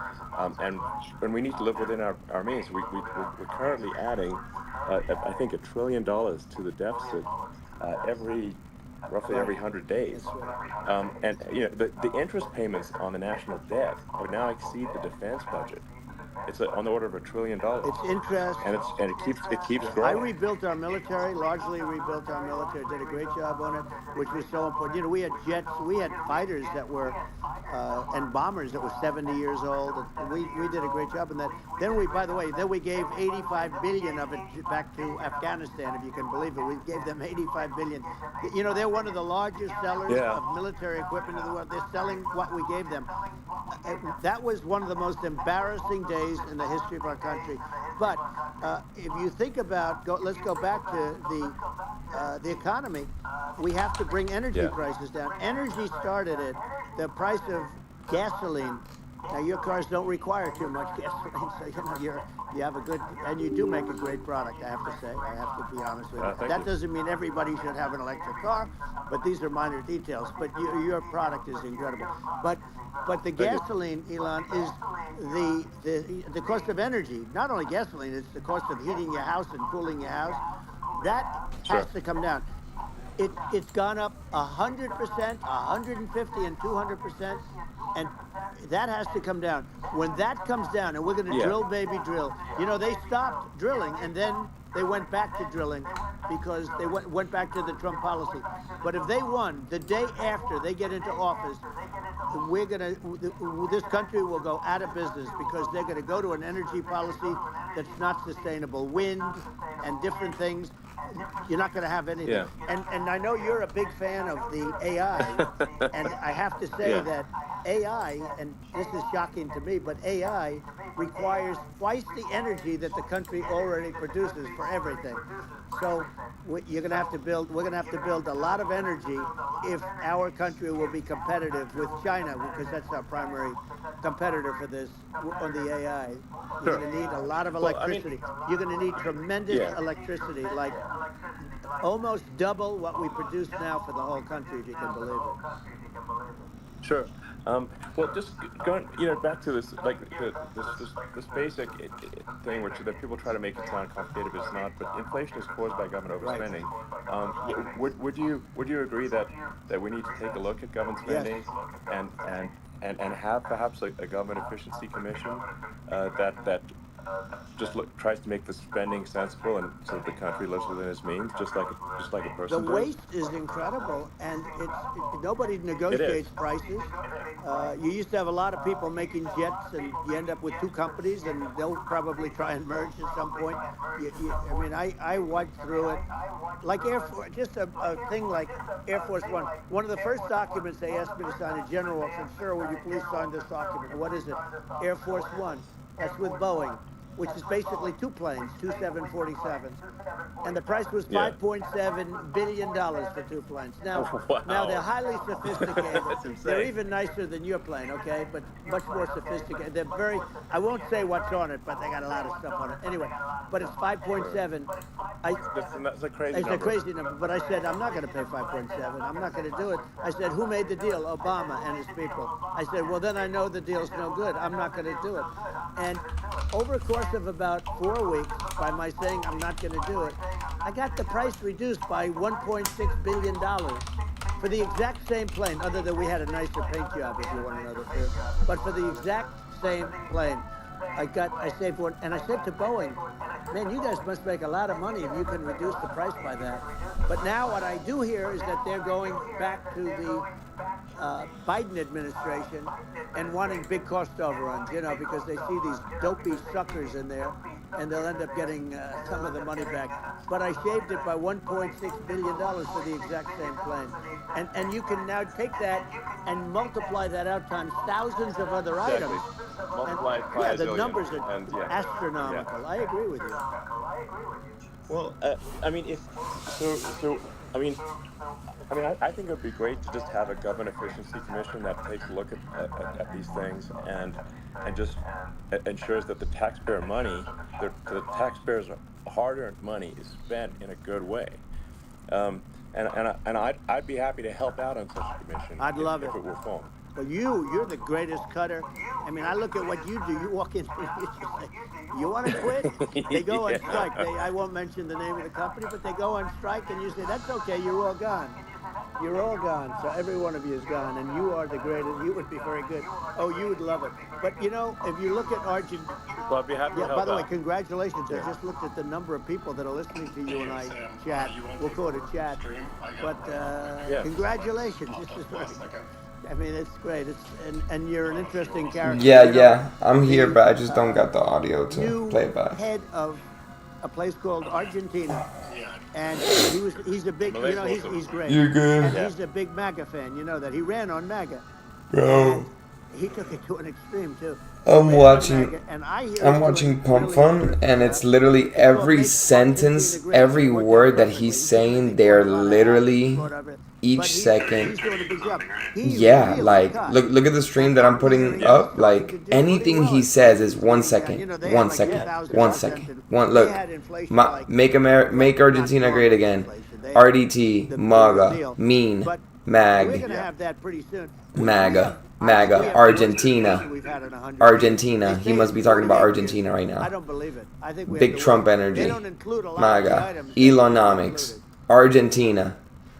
And we need to live within our means. We're currently adding, I think, $1 trillion to the deficit roughly every 100 days. And the interest payments on the national debt would now exceed the defense budget. It's on the order of $1 trillion. It's interest. And it keeps growing. I rebuilt our military, largely rebuilt our military, did a great job on it, which was so important. We had jets, we had fighters that were, and bombers that were 70 years old. And we did a great job in that. Then we gave 85 billion of it back to Afghanistan, if you can believe it. We gave them 85 billion. They're one of the largest sellers of military equipment in the world. They're selling what we gave them. that was one of the most embarrassing days in the history of our country. But if you think about, let's go back to the economy. We have to bring energy Yeah. prices down. Energy started it. The price of gasoline. Now your cars don't require too much gasoline, so you have a good, and you do make a great product. I have to say, I have to be honest with you. Thank That you. doesn't mean everybody should have an electric car, but these are minor details. But your product is incredible. But the Thank you. gasoline, Elon, is the cost of energy. Not only gasoline, it's the cost of heating your house and cooling your house. That has Sure. to come down. It's gone up 100%, 150, and 200%, and that has to come down. When that comes down, and we're going to Yeah. drill, baby, drill. You know, they stopped drilling, and then they went back to drilling because they went back to the Trump policy. But if they won the day after they get into office, this country will go out of business because they're going to go to an energy policy that's not sustainable. Wind and different things. You're not going to have anything. Yeah. And I know you're a big fan of the AI, and I have to say Yeah. that AI, and this is shocking to me, but AI requires twice the energy that the country already produces for everything. So we're going to have to build a lot of energy if our country will be competitive with China, because that's our primary competitor for this on the AI. You're Sure. going to need a lot of Well, I mean- electricity. You're going to need tremendous Yeah. electricity, like almost double what we produce now for the whole country, if you can believe it. Sure. Well, just going, back to this, like this basic thing, which that people try to make it sound complicated, but it's not. But inflation is caused by government overspending. Would you agree that we need to take a look at government Yes. spending and have perhaps a government efficiency commission that just tries to make the spending sensible and so that the country lives within its means, just like a The person does? waste is incredible, and nobody negotiates prices. You used to have a lot of people making jets, and you end up with two companies, and they'll probably try and merge at some point. I mean, I wiped through it. Like Air Force, just a thing like Air Force One. One of the first documents they asked me to sign, a general said, "Sir, will you please sign this document?" What is it? Air Force One. That's with Boeing, which is basically two planes, two 747s. And the price was Yeah. $5.7 billion for two planes. Now, Wow. now they're highly sophisticated. That's insane. They're even nicer than your plane, okay? But much more sophisticated. They're very, I won't say what's on it, but they got a lot of stuff on it. Anyway, but it's 5.7. That's a crazy It's number. a crazy number, but I said, I'm not going to pay 5.7. I'm not going to do it. I said, who made the deal? Obama and his people. I said, well, then I know the deal's no good. I'm not going to do it. And over a course of about 4 weeks, by my saying I'm not going to do it, I got the price reduced by $1.6 billion for the exact same plane, other than we had a nicer paint job, if you want to know the truth. But for the exact same plane, I saved one. And I said to Boeing, man, you guys must make a lot of money if you can reduce the price by that. But now what I do hear is that they're going back to the Biden administration and wanting big cost overruns, because they see these dopey suckers in there, and they'll end up getting some of the money back. But I shaved it by $1.6 billion for the exact same plane. And you can now take that and multiply that out times thousands of other Exactly. items. Multiply it by Yeah, a the zillion, numbers are and, yeah. astronomical. Yeah. I agree with you. Well, I mean, I think it would be great to just have a government efficiency commission that takes a look at these things and just ensures that the taxpayer money, the taxpayers' hard-earned money, is spent in a good way. And I'd be happy to help out on such a commission. I'd love if it. it were formed. But you're the greatest cutter. I mean, I look at what you do. You walk in, you want to quit? They go on Yeah. strike. I won't mention the name of the company, but they go on strike, and you say, that's okay, you're all gone. You're all gone. So every one of you is gone, and you are the greatest. You would be very good. Oh, you would love it. But, if you look at Argentina, Well, I'd be happy to yeah, help by the way, out. congratulations. I just looked at the number of people that are listening to you and I chat. We'll call it a chat. But Yeah. congratulations. This is I mean, it's great. And you're an interesting character. Yeah. I'm here, but I just don't got the audio to New play it back. head of a place called Argentina, and he's a big, he's great. You're good. And Yeah. he's a big MAGA fan. You know that he ran on MAGA. Bro. he took it to an extreme too. I'm Ban watching. MAGA, and I hear I'm he's watching doing Pump really Fun, interesting and it's stuff. literally It's called every Make sentence, Argentina Great. every It worked out word that perfectly. he's He took it, I saying, think, they're 1 month, literally whatever. each But he's second. doing a big job. He Yeah, really like cut. look at the stream And that I'm up here, putting he's up. starting to Like do pretty anything well he in says is places 1 where, second, you know, they 1 had like second, 2,000% 1 second, and one. they Look, had inflation like make not Argentina great normal again. inflation. They had RDT, the real MAGA, deal. mean, But we're mag, going to have that pretty soon. We MAGA, have, I think we MAGA, have the worst Argentina, inflation we've had in 100 years. Argentina. They He say must it's be talking about 48 years. Argentina right I now. don't believe it. I think we have Big the Trump worst. They energy. don't include a lot of the MAGA, items that should be Elonomics, included. Argentina,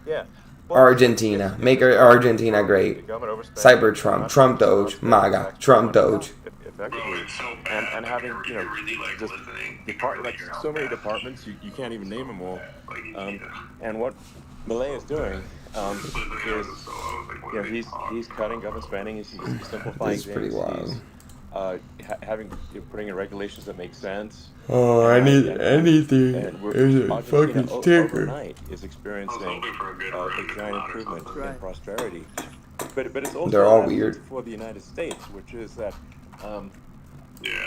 Yeah. Well, Argentina, it's make just Argentina the great. government overspending, Cyber Trump, not Trump not Doge, spending MAGA, taxpayer Trump money Doge. effectively, and having just like so many departments you can't even name them all. And what Milei is doing is he's cutting government spending, he's simplifying This is pretty things, wild. he's putting in regulations that make sense. Oh, I need anything. And There's a Argentina fucking sticker. overnight is experiencing a giant improvement in Right. prosperity. But it's also They're all a lesson weird. for the United States, which is that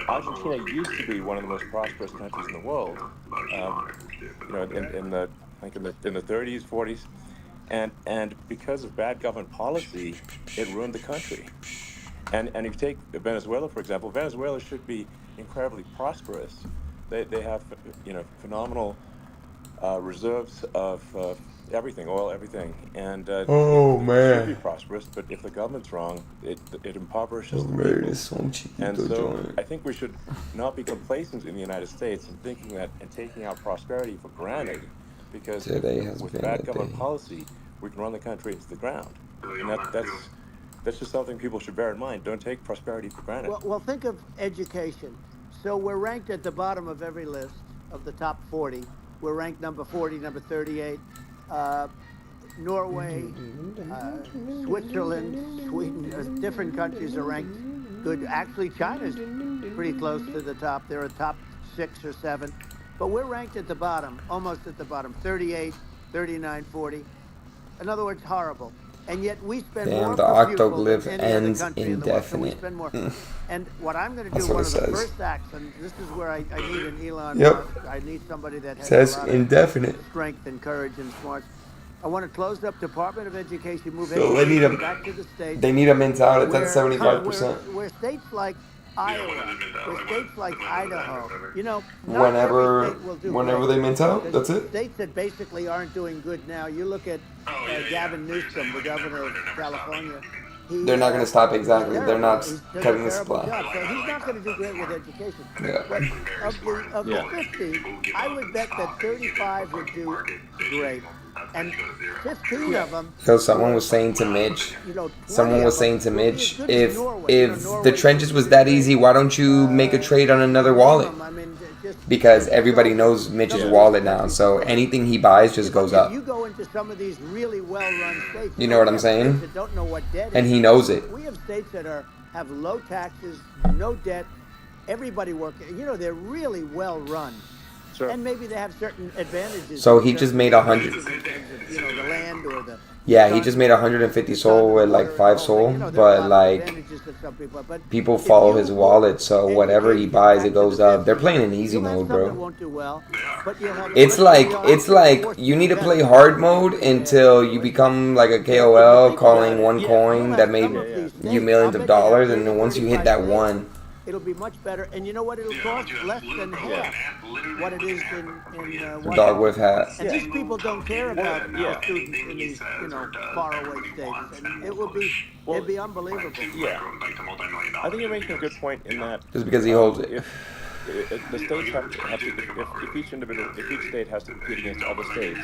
Argentina used to be one of the most prosperous countries in the world. In the I think in the 30s, 40s, and because of bad government policy, it ruined the country. And if you take Venezuela, for example, Venezuela should be incredibly prosperous. They have phenomenal reserves of everything, oil, everything, and Oh, it man. should be prosperous. But if the government's wrong, it impoverishes the Hombre, people. es un And chiquito so joint. I think we should not be complacent in the United States and thinking that and taking our prosperity for granted, because Today has with been bad a government day. policy, we can run the country into the ground. And that's just something people should bear in mind. Don't take prosperity for granted. Well, think of education. So we're ranked at the bottom of every list of the top 40. We're ranked number 40, number 38. Norway, Switzerland, Sweden, different countries are ranked good. Actually, China's pretty close to the top. They're a top 6 or 7. But we're ranked at the bottom, almost at the bottom, 38, 39, 40. In other words, horrible. And yet we spend Damn, more the per pupil octoglyph than any other ends country in the world. So we indefinite. spend more. And what I'm going to do, That's what one it of the says. first acts, and this is where I need an Elon Yep. Musk. I need somebody that has Says a lot indefinite. of strength and courage and smarts. I want to close up Department of Education, move So they education need 'em- back to the states. They need a mentality. It's at where- 75%. Where states like Iowa, where states like Idaho, not Whenever, every state will do whenever great. they mint out, There's that's it. States that basically aren't doing good now. You look at Gavin Newsom, the governor of California. They're not going to stop exactly. He's They're not terrible. He does cutting a the terrible supply. job. So he's not going to do great with education. Yeah. But of the 50, I would bet that 35 would do great. And 15 of them. So someone was saying to Mitch, 20 someone was of them saying to will be as Mitch, good as if Norway. the trenches was that easy, why don't you make a trade on another wallet? I mean, just Because everybody knows Mitch's wallet now, so anything he buys just goes if up. you go into some of these really well-run states, You know what I'm have states saying? that don't know what debt And is. he knows it. We have states that have low taxes, no debt, everybody working. They're really well run. Sure. And maybe they have certain advantages. So in he terms just of- made 100. in terms of, the land or the. Yeah, he just made 150 soul with like 5 soul, but like people follow his wallet, so whatever he buys, it goes up. They're playing in easy mode, bro. It's like you need to play hard mode until you become like a KOL calling one coin that made you millions of dollars, and then once you hit that one, it'll be much better. And you know what? It'll cost less than half what it is in dog with hat. And these people don't care about students in these, faraway states. And it'd be unbelievable. Yeah. I think you're making a good point in that. Just because he holds it. If the states have to if each state has to compete against other states,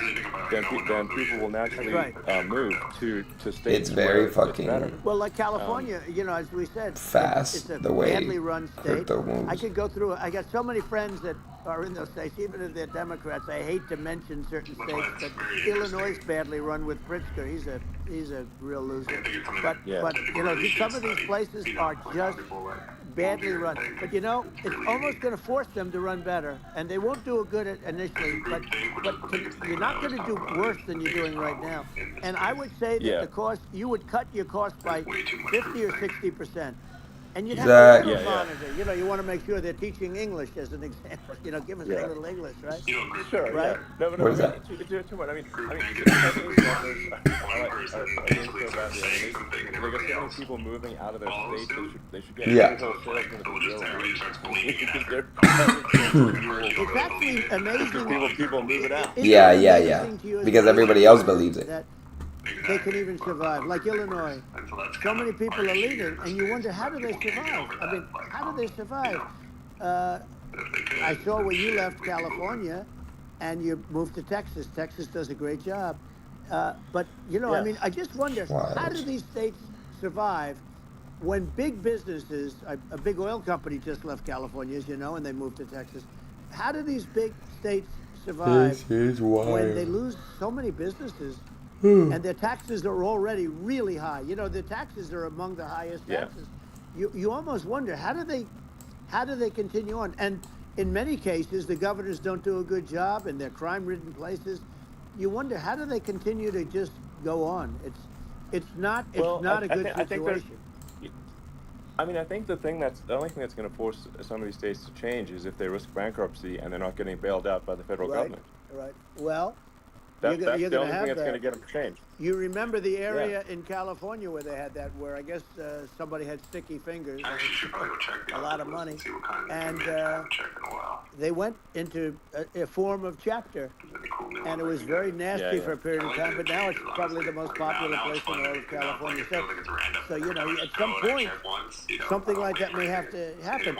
then people will naturally move to states. It's very where fucking it's better. Well, like California, as we said, fast, it's a the way badly run state. crypto moves. I could go through. I got so many friends that are in those states, even if they're Democrats. I hate to mention certain states, but Illinois is badly run with Pritzker. He's a real loser. But some of these places are just badly run. But you know, it's almost going to force them to run better, and they won't do it good initially. You're not going to do worse than you're doing right now. And I would say that Yeah. the cost, you would cut your cost by 50 or 60%. And you'd have a Exactly. little Yeah, yeah. monitor. You know, you want to make sure they're teaching English as an example. You know, give us Yeah. a little English, right? Sure, Right? yeah. No, What no, is that? too much. I mean, Japanese governors, I think so badly. I mean, they got so many people moving out of their state. They should get Yeah. whole salesmen of the real because they're It's actually amazing. people moving out. Isn't Yeah, it yeah, yeah. amazing to you as Because a everybody else believes it. that they can even survive. Like Illinois, so many people are leaving, and you wonder, how do they survive? I mean, how do they survive? I saw when you left California and you moved to Texas. Texas does a great job. But, you know, I Yeah. mean, I just wonder, Wild. how do these states survive when big businesses, a big oil company just left California, as you know, and they moved to Texas. How do these big states survive This is when they wild. lose so many businesses? And their taxes are already really high. You know, their taxes are among the highest Yeah. taxes. You almost wonder, how do they continue on? And in many cases, the governors don't do a good job in their crime-ridden places. You wonder, how do they continue to just go on? It's not a good I think there's. situation. I mean, I think the only thing that's going to force some of these states to change is if they risk bankruptcy and they're not getting bailed out by the federal Right. government. Right. Well, That's you're the gonna only thing have that's going to that. get them to change. You remember the area in California where they had that, where I guess somebody had sticky fingers, a lot of money, and they went into a form of chapter, and it was very nasty for a period of time. But now it's probably the most popular place in all of California. So you know, at some point, something like that may have to happen.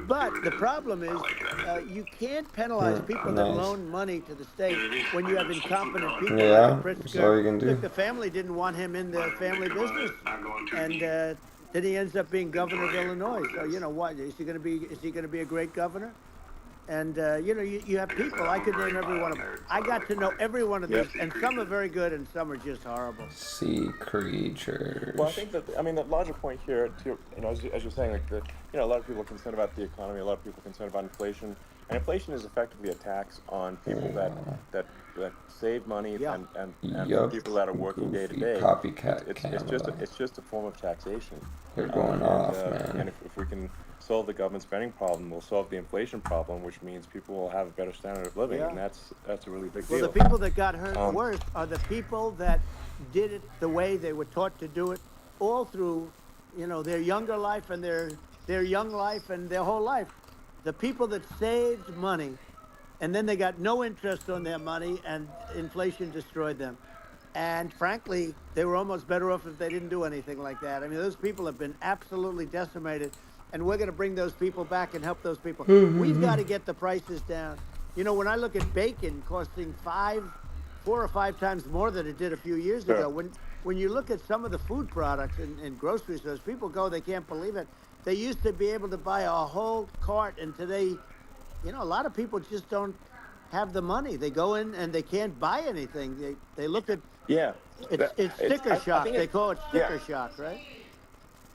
But the problem is, you can't penalize people that nice. loan money to the state when you have incompetent people. Yeah, like Pritzker. that's all you can do. Look, the family didn't want him in the family business, and then he ends up being governor of Illinois. So you know what? Is he going to be? Is he going to be a great governor? And you know, you have people. I could name every one of them. I got to know every one of these, and some are very good, and some are just horrible. Sea creatures. Well, I think that the larger point here, to, you know, as you're saying, like a lot of people are concerned about the economy, a lot of people are concerned about inflation, and inflation is effectively a tax on people that save money Yeah. and Yup. people that are working day to Goofy day. copycat It's just a form of taxation. They're going off, man. And if we can solve the government spending problem, we'll solve the inflation problem, which means people will have a better standard of living, Yeah. and that's a really big Well, deal. the people that got hurt Um, worse are the people that did it the way they were taught to do it, all through, you know, their younger life and their young life and their whole life. The people that saved money, and then they got no interest on their money, and inflation destroyed them. And frankly, they were almost better off if they didn't do anything like that. I mean, those people have been absolutely decimated, and we're going to bring those people back and help those people. We've got to get the prices down. You know, when I look at bacon costing 4 or 5 times more than it did a few years Sure. ago, when you look at some of the food products in grocery stores, people go, they can't believe it. They used to be able to buy a whole cart, and today, you know, a lot of people just don't have the money. They go in and they can't buy anything. They look at Yeah. it's sticker shock. think They call it sticker yeah. shock, right?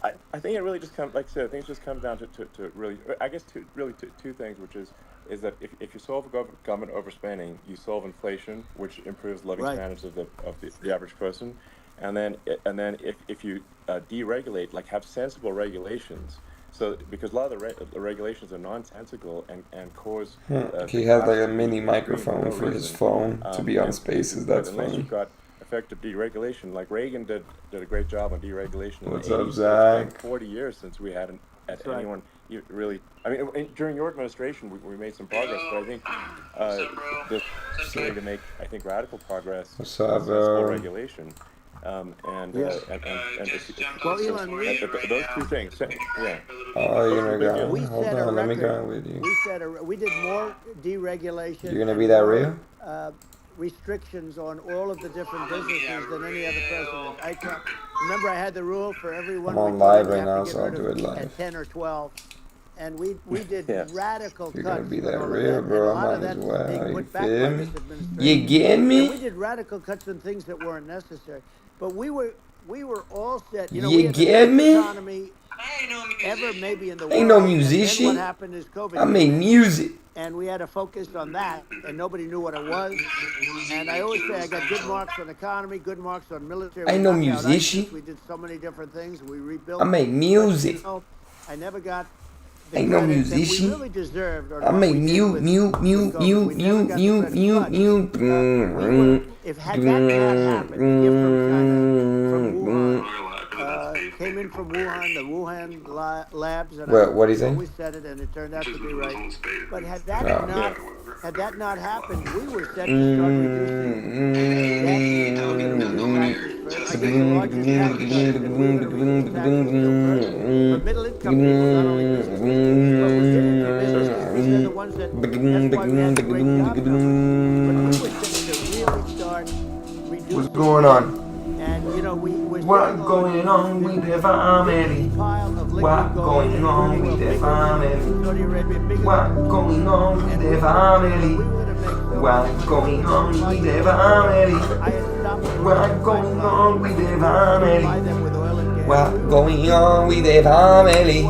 I think it really just comes, like I said, I think it just comes down to really, I guess, two things, which is that if you solve government overspending, you solve inflation, which improves living Right. standards of the average person, and then if you deregulate, like have sensible regulations. So because a lot of the regulations are nonsensical and cause He has like a mini microphone for his phone to be on Spaces. That's unless funny. you've got effective deregulation, like Reagan did a great job on deregulation. What's in the up, 80s. It's Zach? been 40 years since we had That's right. anyone really. I mean, during your administration, we made some progress, but I think this is going to make, I think, radical progress. What's up, in sensible bro? regulation. And Well, Elon, those two things. Yeah. Oh, you're Big gonna deal. go. we Hold set a on, let me record. go with you. We did more deregulation. You're gonna and be that more, real? Restrictions on all of the different businesses than any other president. Remember, I had the rule for everyone. I'm on we live you right have to now, get so I'll rid do of it live. At 10 or 12. And we did Yeah. radical If you're cuts. gonna be on that all of real, and bro, a lot I of might as that's well. being You put back feel by me? this administration. You getting And we me? did radical cuts on things that weren't necessary. But we were all set. You know, You we had the get best me? economy ever maybe in the world. Ain't no And then what musician. happened is COVID. I make music. And we had to focus on that, and nobody knew what it was. And I always say I got good marks on economy, good marks on military. I ain't no knocked out musician. ISIS. We did so many different things. We rebuilt. I make music. But, you know, I never got the Ain't no credit that musician. we really deserved. Or I what make we did mute, with mute, COVID. mute, We mute, never mute, got the mute, credit. mute, But, mute. we were, if had that not happened, the gift from China, from Wuhan, came in from Wuhan, the Wuhan labs, and What is I it? always said it, and it turned out to be right. But had that not happened, we were set to start reducing debt. We were going to reduce taxes first. I guess the largest tax cut is that we were going to reduce taxes still first for middle-income people, not only business people. But we didn't. The businesses, these are the ones that. That's why we had the great job numbers. But we were set to really start reducing. What's going on? And you know, we're What going on with the family? What going on with the family? What going on with the family? What going on with the family? What going on with the family? What going on with the family?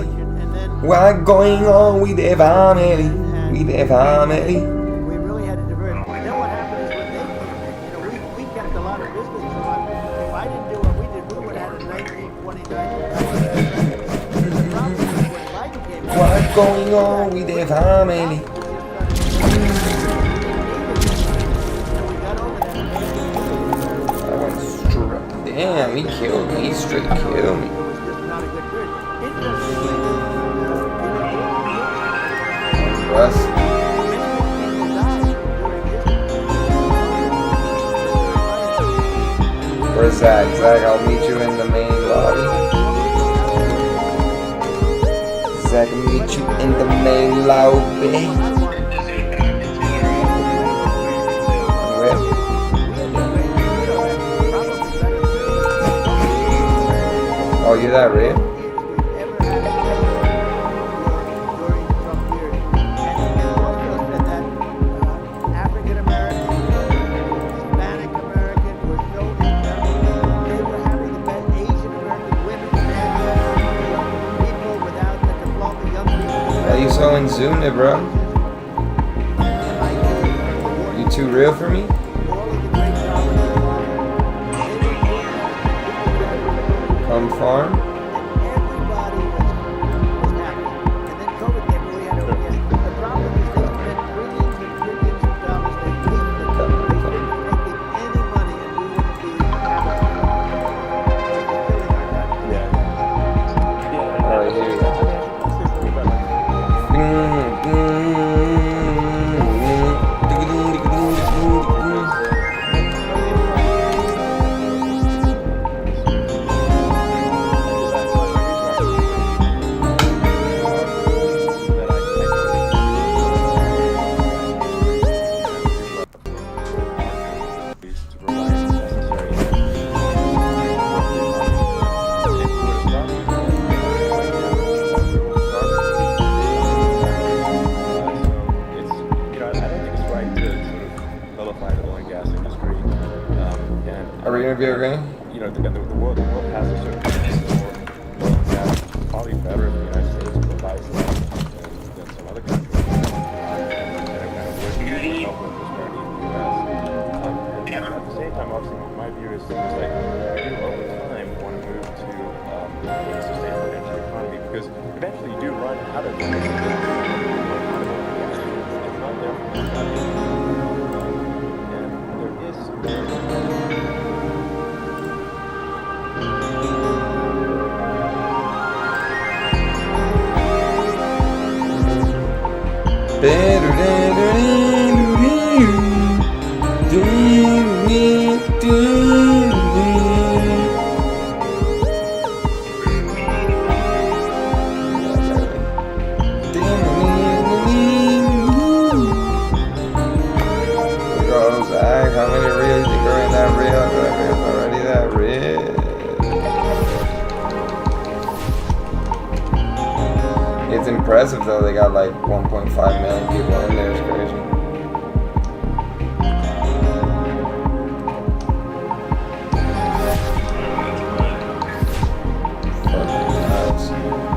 What going on with the family? With the family? We really had to divert. And then what happened is when they came, you know, we kept a lot of business. So if I didn't do what we did, we would have had a 1929. The problem is when Biden came out, What going on with the family? I went straight. Damn, he killed me. He straight killed me. It was just not a good period. Russ. Where's Zach? Zach, I'll meet you in the main lobby. Zach, I'll meet you in the main lobby. Where? Oh, you're that real? You so in Zuna, bro? You too real for me? Come farm? Are we gonna be okay? You know, the world has a certain oil and gas probably better if the United States provides that than some other countries. And it kind of works to help with prosperity in the U.S. And at the same time, obviously, my view is like you over time want to move to a sustainable energy economy because eventually you do run out of energy. It's not there for everybody. And there is How many reels you go in that reel? That reel's already that reel. It's impressive though, they got like 1.5 million people in there, it's crazy. Fucking nuts.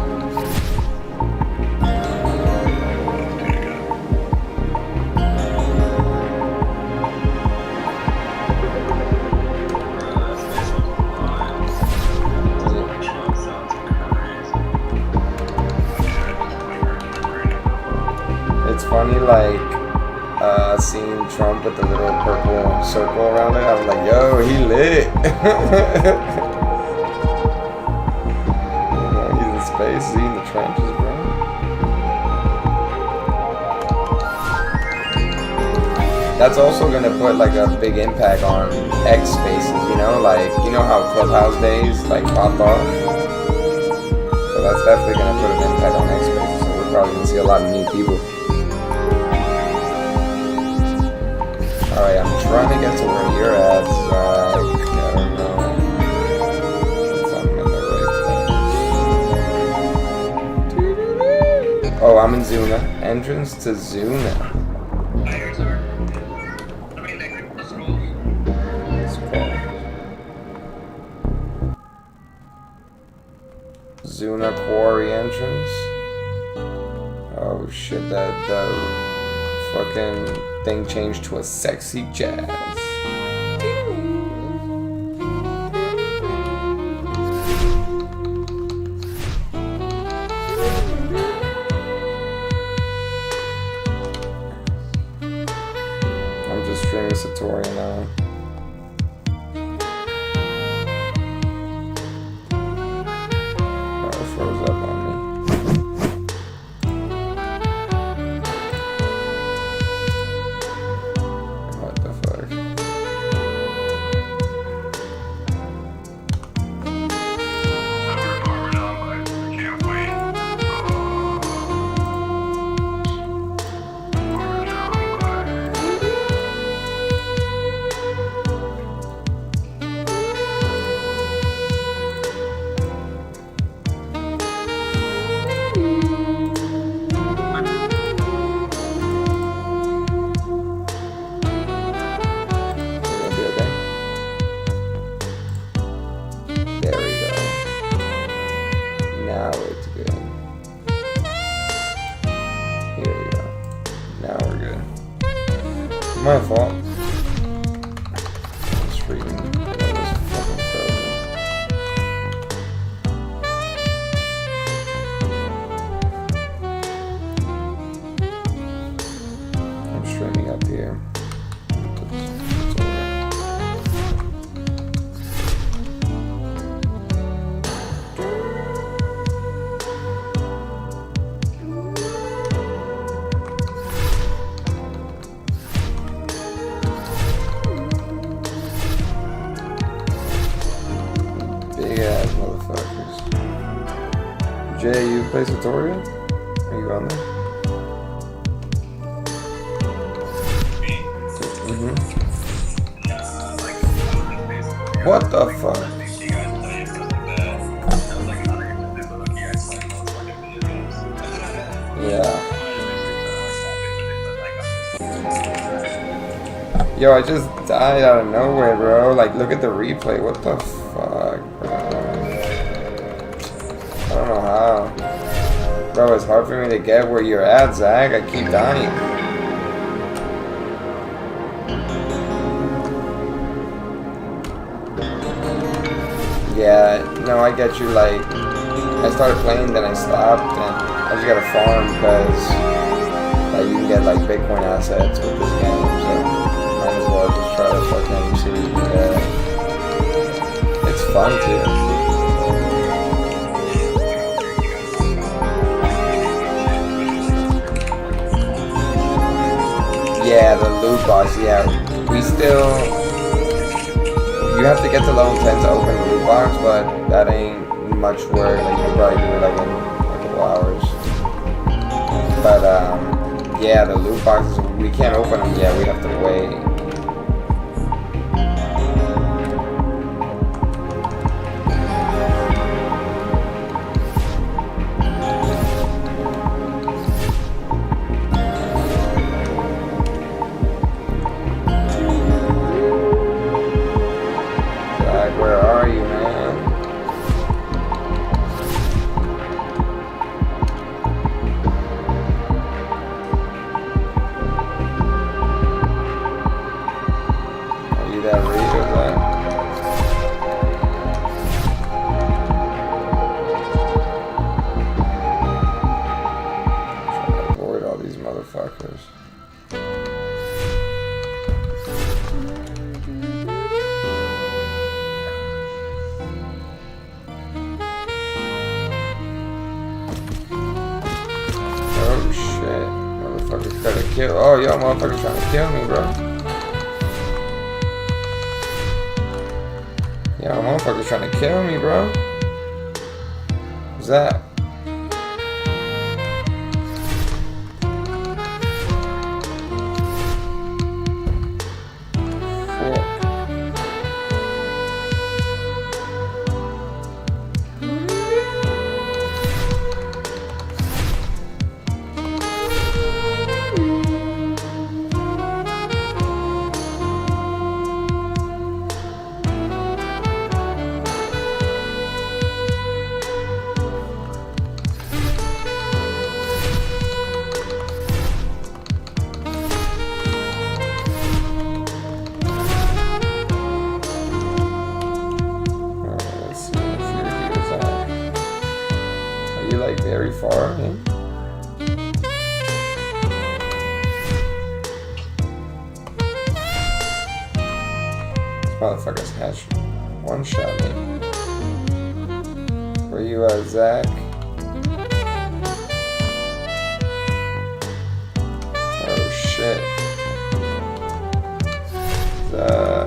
seeing Trump with the little purple circle around it, I was like, yo, he lit. He's in space, he's in the trenches, bro. That's also gonna put like a big impact on X spaces, you know, like, you know how Clubhouse days like popped off? So that's definitely gonna put an impact on X spaces, so we're probably gonna see a lot of new people. Alright, I'm trying to get to where you're at, Zach. I don't know if I'm in the right place. Oh, I'm in Zuna. Entrance to Zuna. Let's go. Zuna Quarry entrance. Oh shit, that fucking thing changed to a sexy jazz. I'm just streaming Satori now. Oh, it froze up on me. What the fuck? It'll be okay. There we go. Now it's good. Here we go. Now we're good. My fault. It's freaking. That was fucking frozen. I'm streaming up here. It's over. Big ass motherfuckers. Jay, you play Satoria? Are you on there? Mm-hmm. What the fuck? Yeah. Yo, I just died out of nowhere, bro. Like, look at the replay. What the fuck, bro? I don't know how. Bro, it's hard for me to get where you're at, Zach. I keep dying. Yeah, no, I get you. Like, I started playing, then I stopped, and I just gotta farm because like, you can get like Bitcoin assets with this game, so might as well just try to fucking see what you can get. It's fun too. Yeah, the loot box. Yeah, we still. You have to get to level 10 to open the loot box, but that ain't much work. Like, you can probably do it like in a couple hours. But yeah, the loot boxes, we can't open them yet. We have to wait. Where are you, man? Oh, yo, motherfucker trying to kill me, bro. Yo, motherfucker's trying to kill me, bro. What's that? Very far, man. This motherfucker's hatch one shot me. Where you at, Zach? Oh shit. Zach.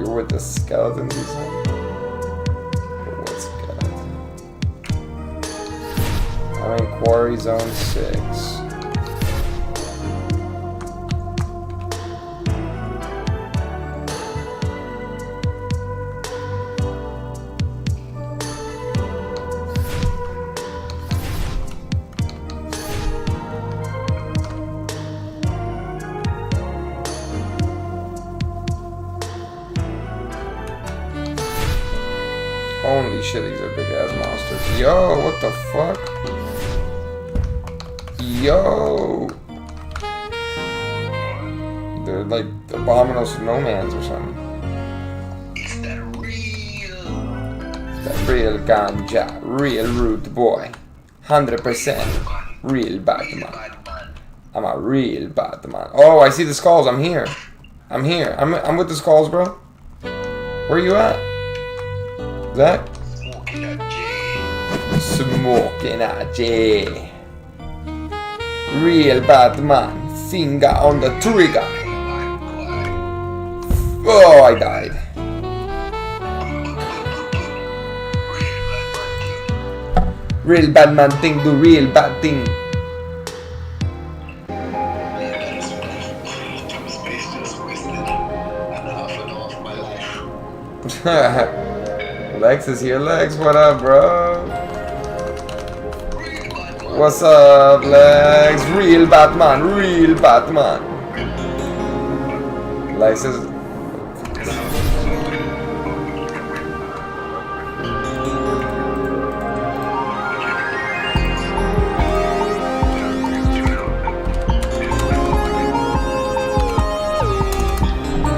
With the skeletons or something? What skeleton? I'm in Quarry Zone 6. Holy shit, these are big ass monsters. Yo, what the fuck? Yo! They're like abominable snowmans or something. It's that real. That real ganja, real rude boy. 100% real Batman. I'm a real Batman. Oh, I see the skulls. I'm here. I'm here. I'm with the skulls, bro. Where you at? Zach? Smoking a J. Smoking a J. Real Batman. Finger on the trigger. Oh, I died. Real Batman thing do real bad thing. Space just wasted an half an hour of my life. Lex is here. Lex, what up, bro? What's up, Lex? Real Batman, real Batman. Lex is...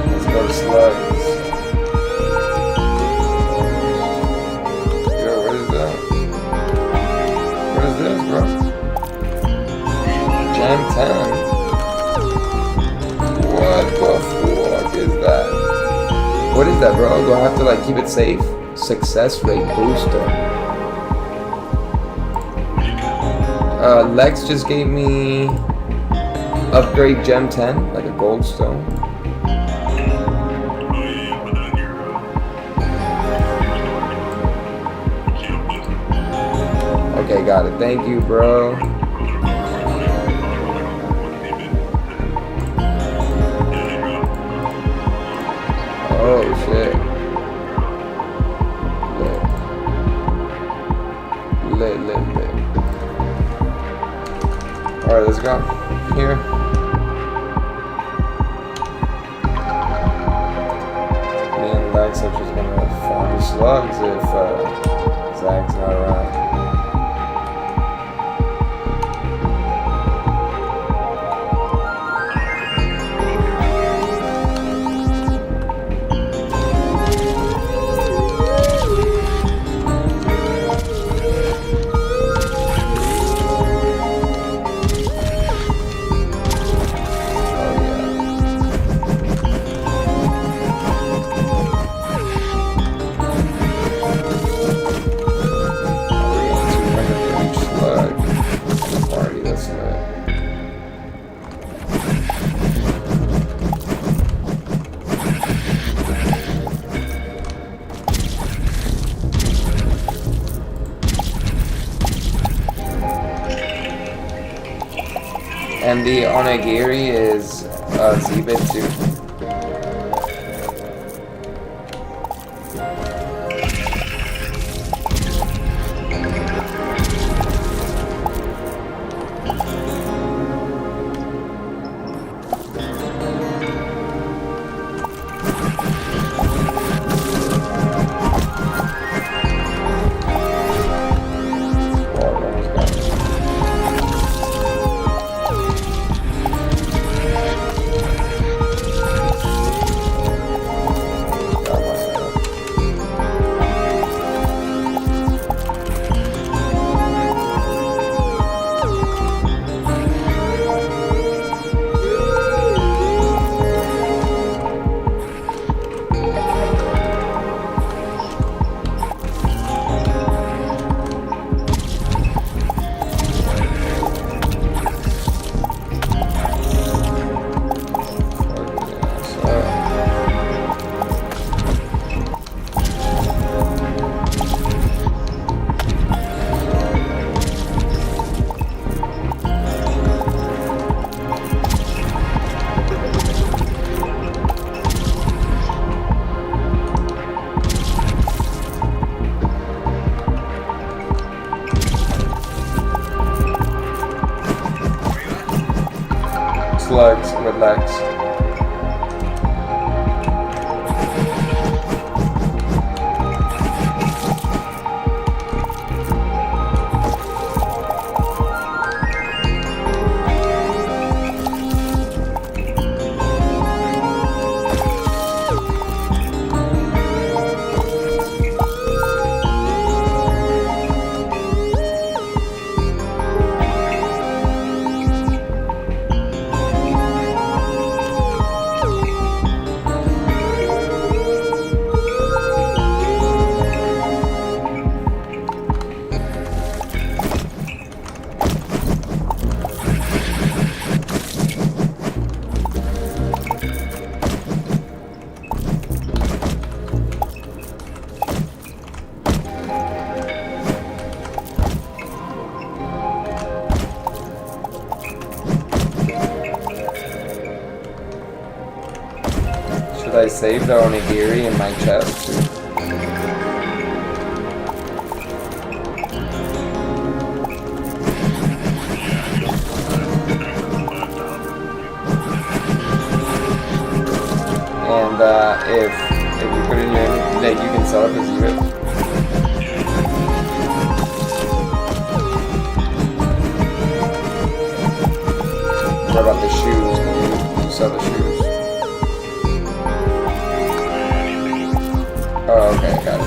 Let's go to Slugs. Jam 10. What the fuck is that? What is that, bro? Do I have to like keep it safe? Success rate booster. Lex just gave me upgrade Gem 10, like a gold stone. Okay, got it. Thank you, bro. Oh shit. Lit. Alright, let's go. Here. Me and Lex are just gonna farm slugs if Zach's not around. And the onigiri is zebit too. Slugs with legs. Should I save the onigiri in my chest? And if you put it in your like you can sell it as you will. What about the shoes? Can you sell the shoes? Oh, okay, got it.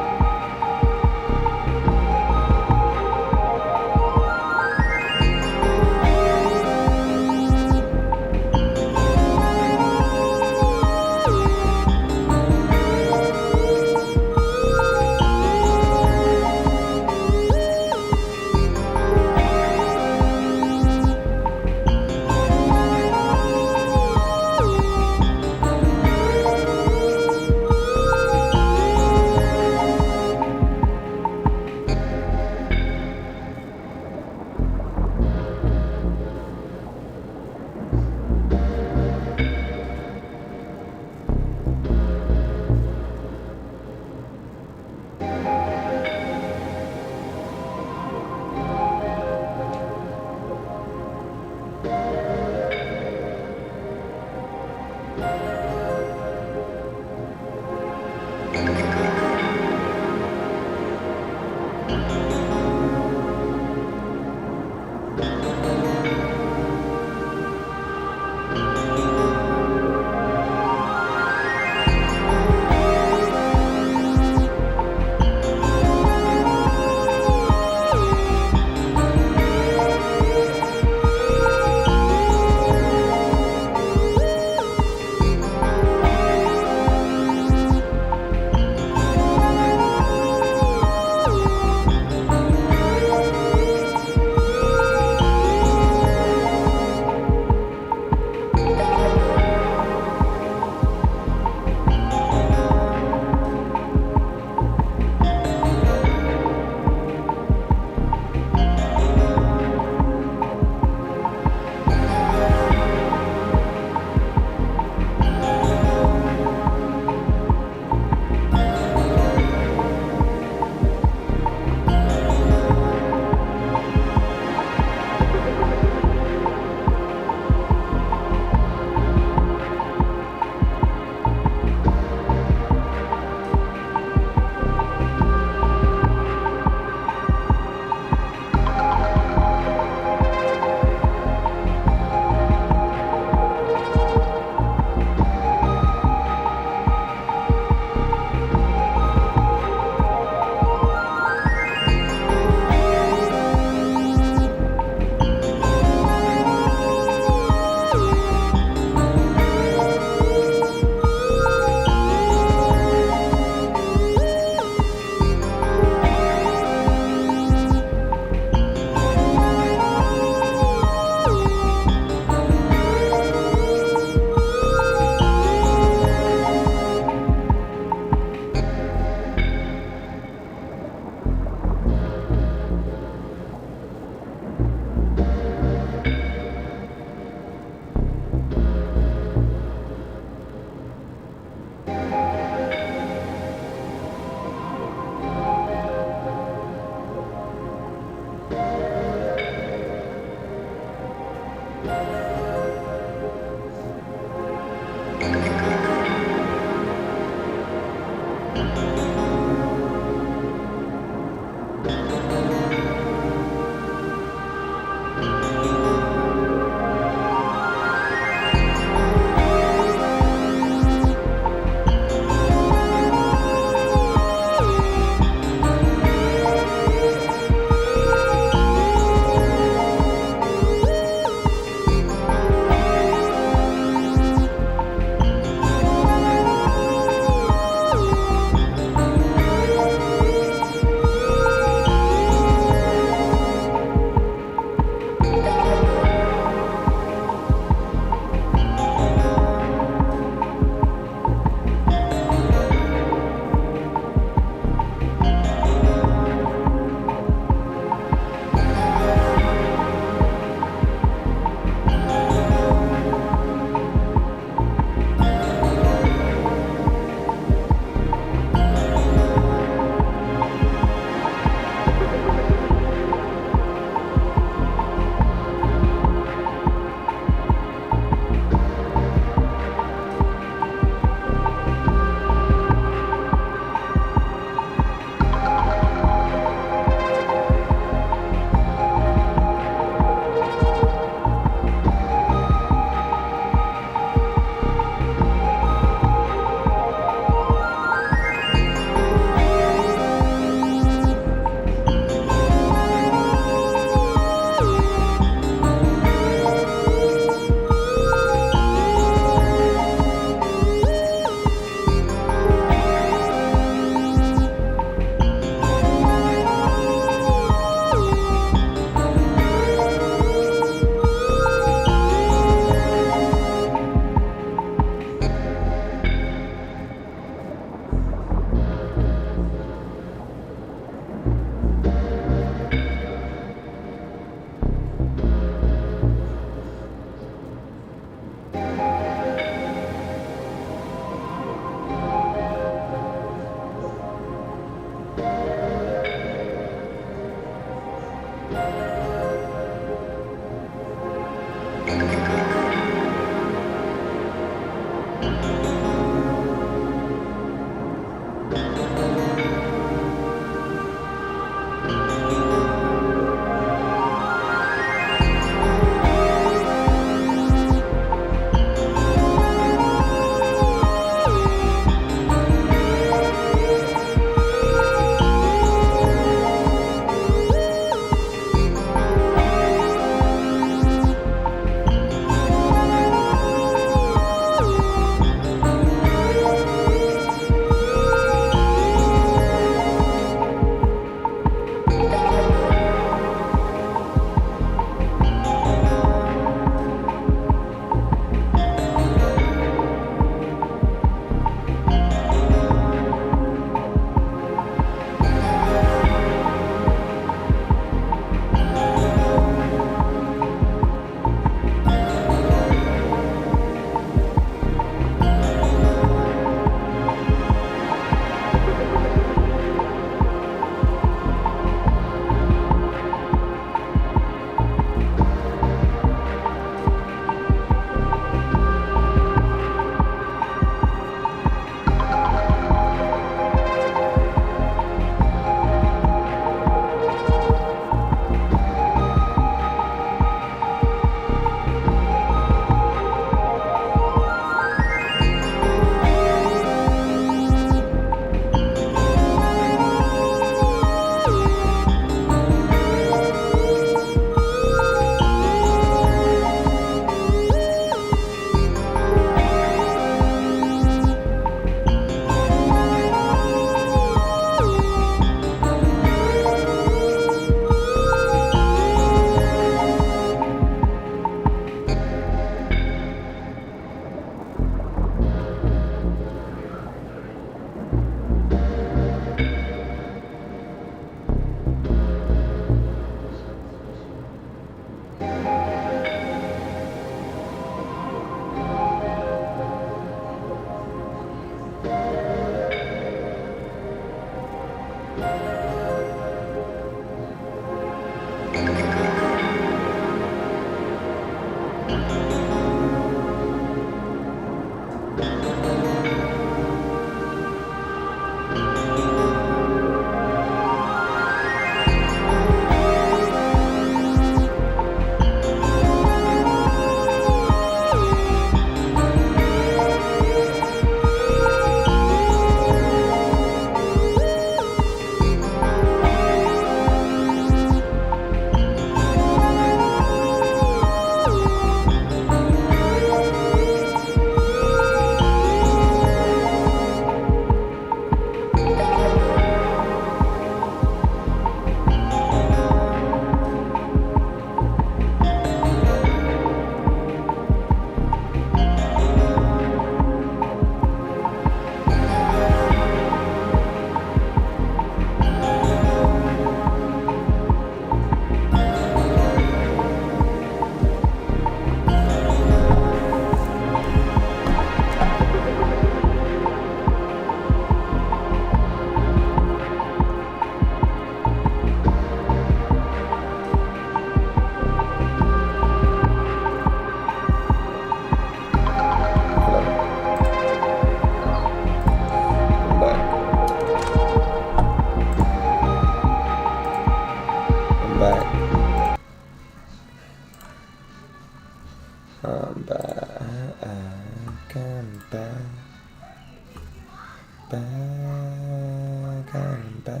back, I'm back.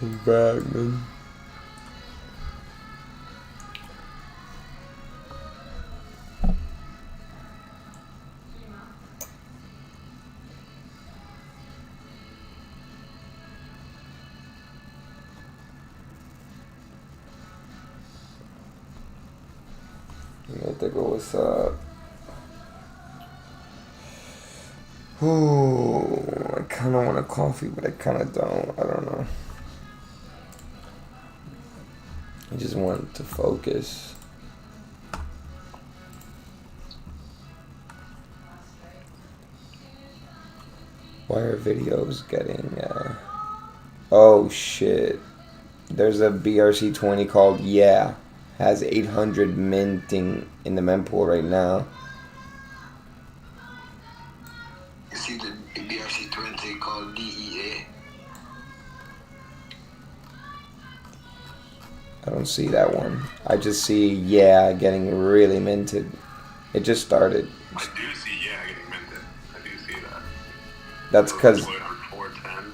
I'm back, man. Let that go. What's up? Ooh, I kind of want a coffee, but I kind of don't. I don't know. I just want to focus. Why are videos getting... Oh, shit. There's a BRC20 called Yeah. Has 800 minting in the mempool right now. You see the BRC20 called DEA? I don't see that one. I just see Yeah getting really minted. It just started. I do see Yeah getting minted. I do see that. That's because... On 410.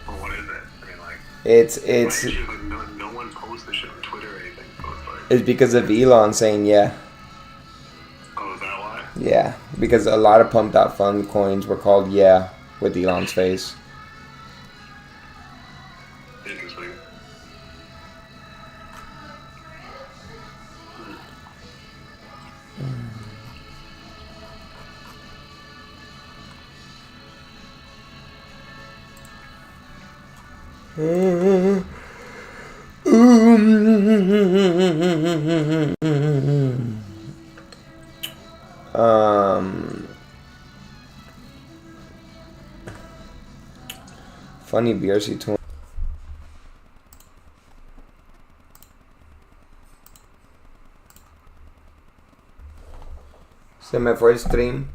Well, what is it? I mean, like... It's usually, like, no one posts this shit on Twitter or anything, so it's like... It's because of Elon saying Yeah. Oh, is that why? Yeah, because a lot of Pump.Fun coins were called Yeah with Elon's face. Interesting. Funny BRC20. Se me fue el stream.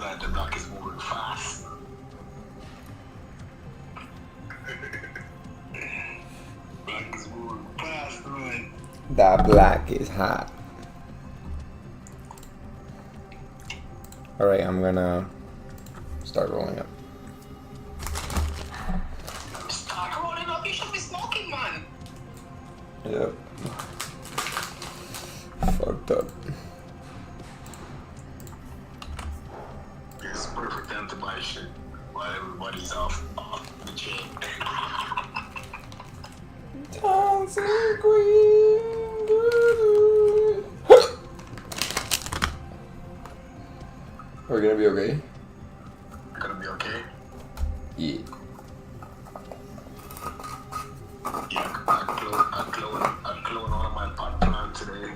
that the block is moving fast. Block is moving fast, man. That black is hot. Alright, I'm gonna start rolling up. Start rolling up, you should be smoking, man. Yep. Fucked up. It's perfect time to buy shit while everybody's off the chain. Dancing Queen. We're gonna be okay? Gonna be okay? Yeah. Yeah, I clone all of my pot plant today.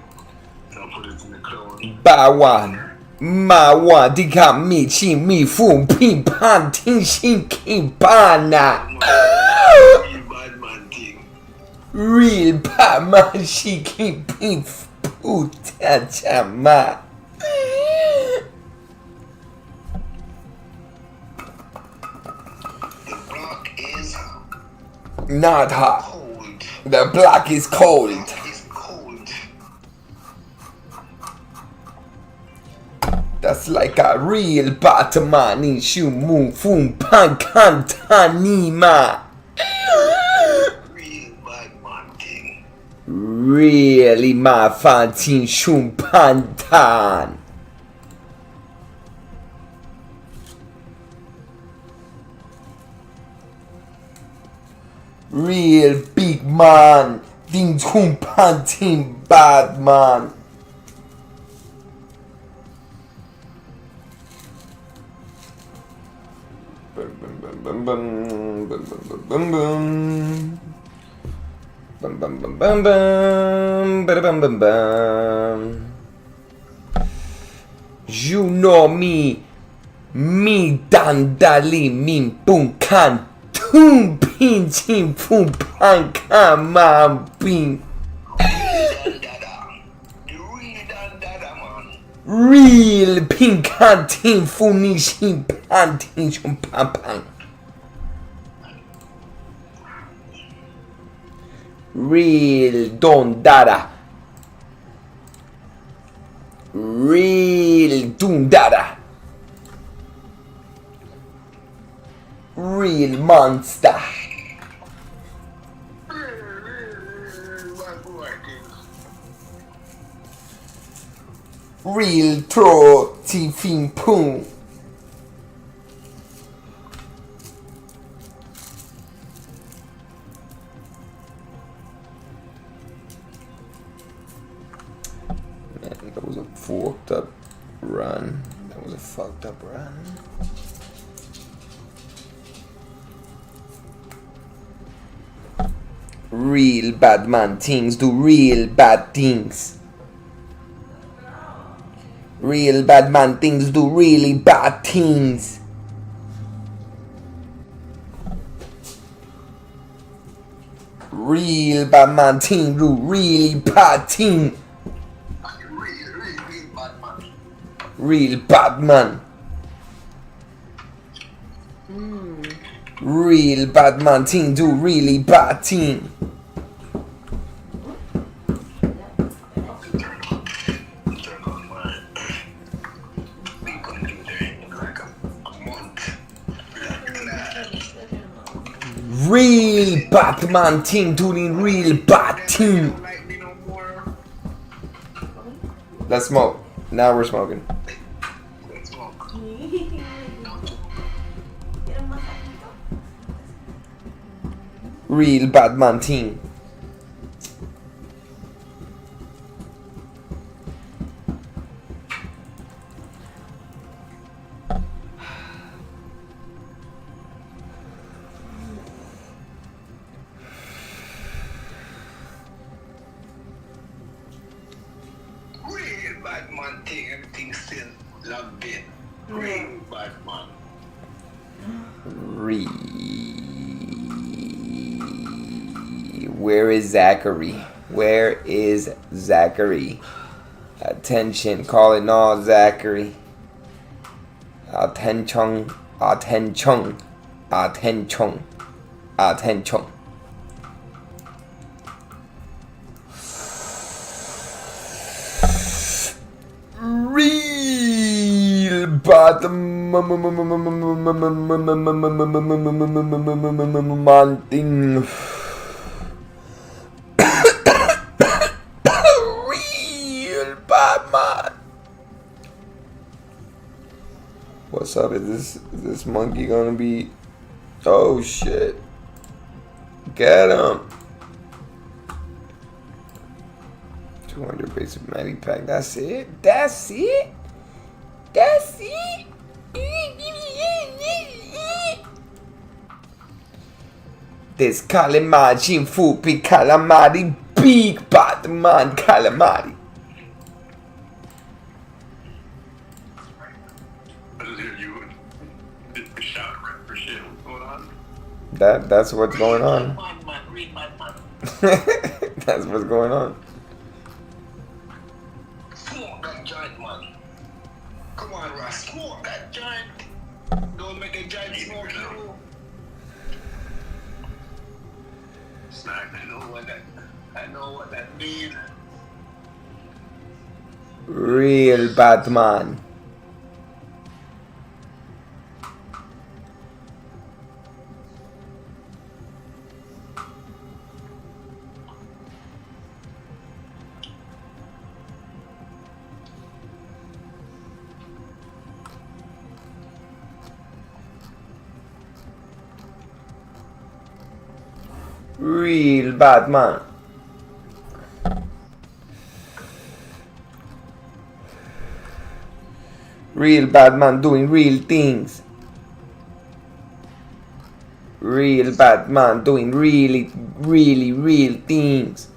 So I'll put it in the clone. 八万马万的卡米奇米夫乒乓听心听巴纳 Real bad man thing. Real 爸妈是听乒乓他他妈 The block is Not hot. cold. The block is cold. It's cold. That's like a real Batman in Shumu Fum Pan Kantanima. Real bad man thing. Really my fantin Shum Pantan. Real big man, Ding Chum Pantin bad man. Bum bum bum bum bum bum bum bum. Bum bum bum bum bum bum bum bum. You know me dandali min boom can tum pin chin pum pan can man bin. Real pink canteen finishing panting from pan. Real don dada. Real doom dada. Real monster. Real throw tifin poon. Man, that was a fucked up run. That was a fucked up run. Real bad man things do real bad things. Real bad man things do really bad things. Real bad man thing do really bad thing. Real bad man. Real bad man. Real bad man thing do really bad thing. Turn on my big computer in like a month. Real Batman thing doing real bad thing. Like me no more. Let's smoke. Now we're smoking. Let's smoke. Real Batman thing. Real bad man thing, everything still logged in. Real bad man. Where is Zachary? Where is Zachary? Attention, call it all, Zachary. Attention. Attention. Attention. Attention. Real Batman thing. Real Batman. What's up? Is this monkey gonna be? Oh shit! Get him. 200 basic magic pack. That's it. That's it. That's it. This calamari, Fupi calamari, big Batman calamari. I just hear you shout for shit. What's going on? That's what's going on. Read my mind. That's what's going on. Smoke that giant, man. Come on, Ross. Smoke that giant. Don't make a giant smoke you. Snack, I know what that means. Real Batman. Real Batman. Real Batman doing real things. Real Batman doing really real things.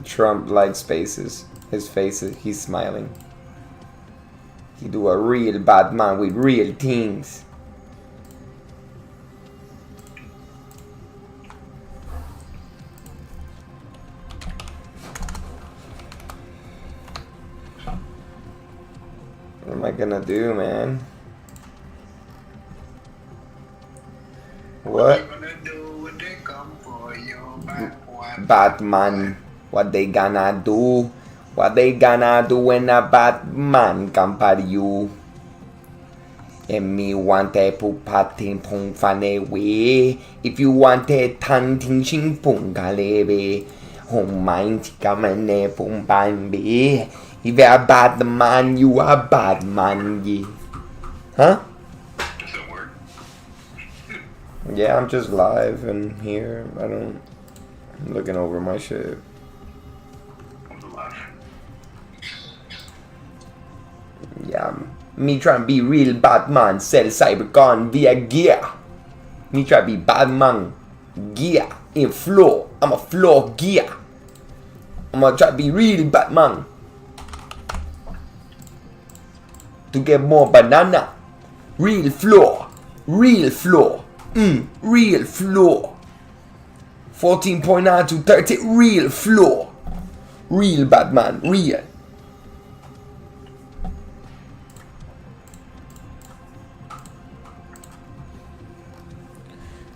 Trump likes faces. His face, he's smiling. He do a real Batman with real things. What am I gonna do, man? What? Batman. What they gonna do? What they gonna do when a Batman come for you? And me want a pu patin pong fane way. If you want a tan ting ching pong galebe. Home mind kamane pong bambi. If you're a Batman, you are Batman, yeah. Huh? Does that work? Yeah, I'm just live and here. I'm looking over my shit. Yeah, me trying to be real Batman, sell Cybercon via gear. Me try to be Batman, gear, in floor. I'm a floor gear. I'm gonna try to be real Batman. To get more banana. Real floor. Real floor. Real floor. 14.9 to 30, real floor. Real Batman, real.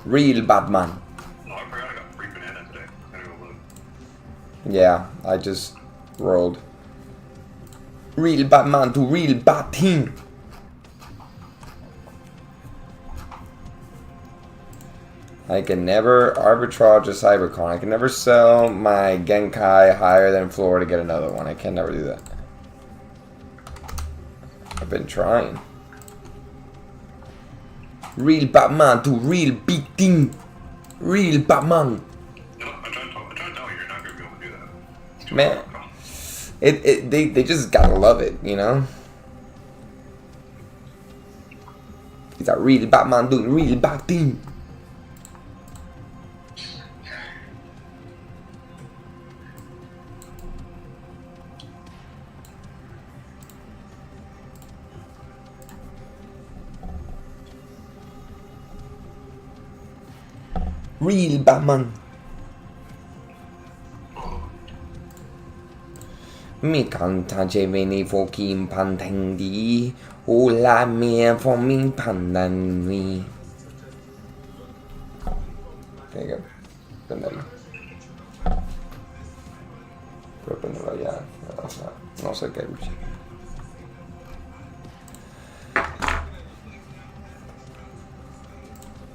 Real Batman. No, I forgot I got free banana today. I gotta go look. Yeah, I just rolled. Real Batman to real Bat team. I can never arbitrage a Cybercon. I can never sell my Genkai higher than floor to get another one. I can never do that. I've been trying. Real Batman to real big team. Real Batman. No, I'm trying to tell you, you're not gonna be able to do that. It's too Man. hard. They just gotta love it, you know? He's a real Batman doing real bad thing. Real Batman. Mi canta Gemini for Kim Pantandi. Hola mia for me pandani. There you go. Prendelo. Pero prendelo ya. O sea, no sé qué Gucci.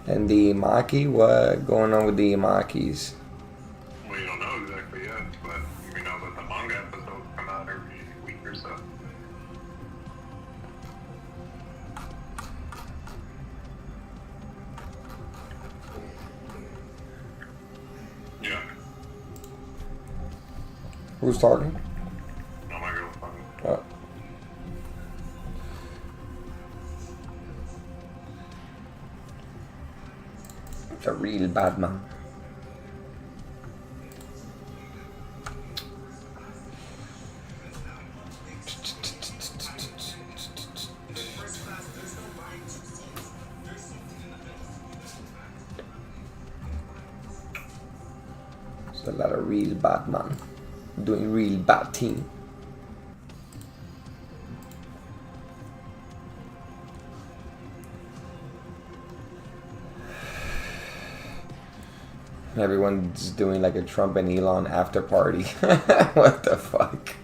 And the Maki, what going on with the Makis? We don't know exactly yet, but we know that the manga episodes come out every week or so. Yeah. Who's talking? Oh my god. Oh. The real bad man. There's a lot of real bad man doing real bad thing. Everyone's doing like a Trump and Elon after party. What the fuck?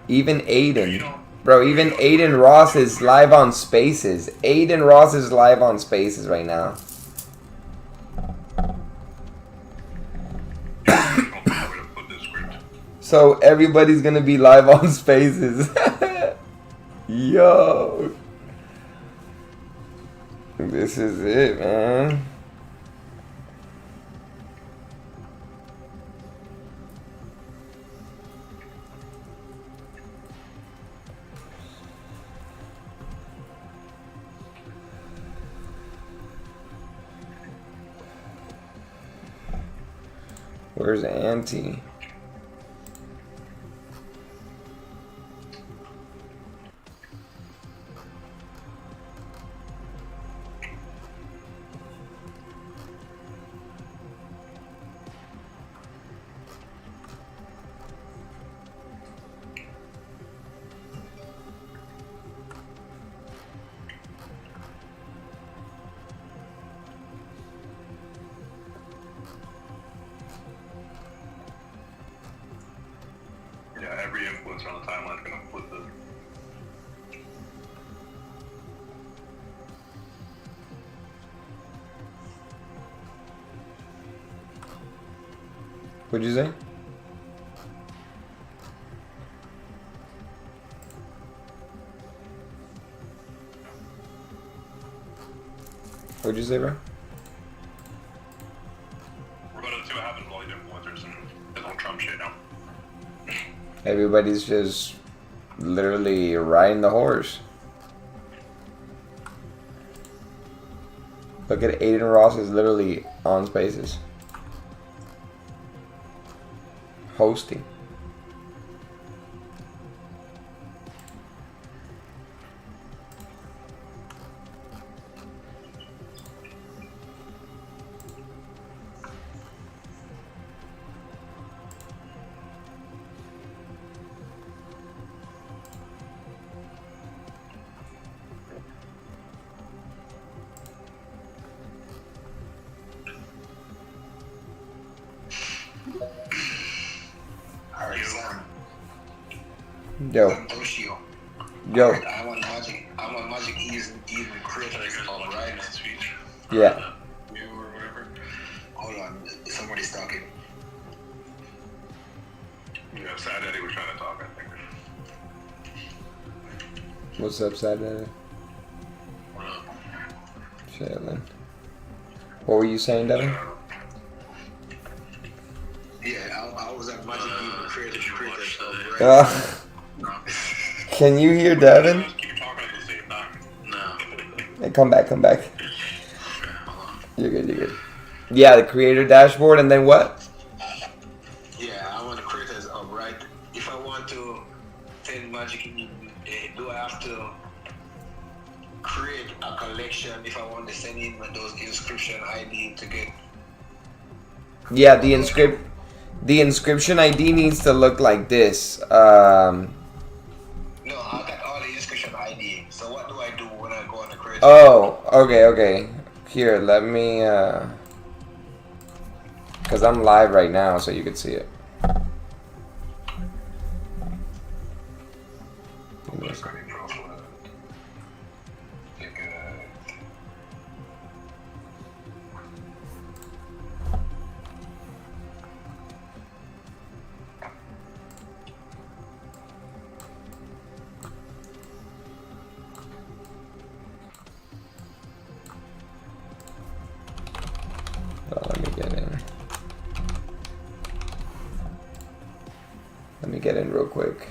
Even Aiden. Bro, even Aiden Ross is live on Spaces. Aiden Ross is live on Spaces right now. So everybody's gonna be live on Spaces. Yo. This is it, man. Where's Auntie? Yeah, every influencer on the timeline is gonna flip this. What'd you say? What'd you say, bro? We're about to see what happens with all these influencers and this whole Trump shit now. Everybody's just literally riding the horse. Look at Aiden Ross is literally on Spaces. Hosting. Alright, Sam. Yo. Toshio. Yo. I want Magic even creators right next speech. Yeah. You or whatever. Hold on, somebody's talking. Yeah, Sad Eddie was trying to talk, I think. What's up, Saturday? Chillin'. What were you saying, Devin? Yeah, I was at Magic even creators right. Can you hear Devin? Keep talking at the same time. No. Hey, come back. You're good. Yeah, the creator dashboard, and then what? Yeah, I want the creators up, right? If I want to send Magic, do I have to create a collection if I want to send in those inscription ID to get Yeah, the inscription ID needs to look like this. No, I got all the inscription ID. So what do I do when I go on the create? Oh, okay. Here, let me, because I'm live right now, so you can see it. Let me get in. Let me get in real quick.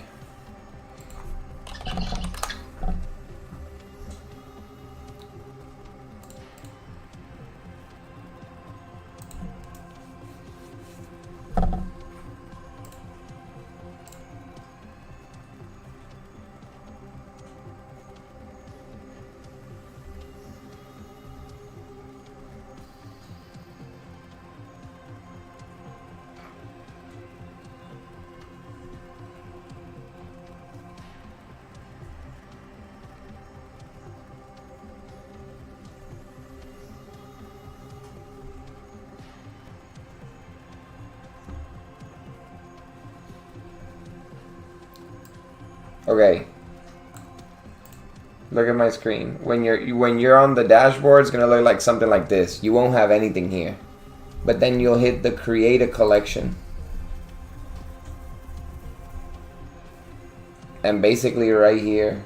Okay. Look at my screen. When you're on the dashboard, it's gonna look like something like this. You won't have anything here, but then you'll hit the create a collection, and basically right here,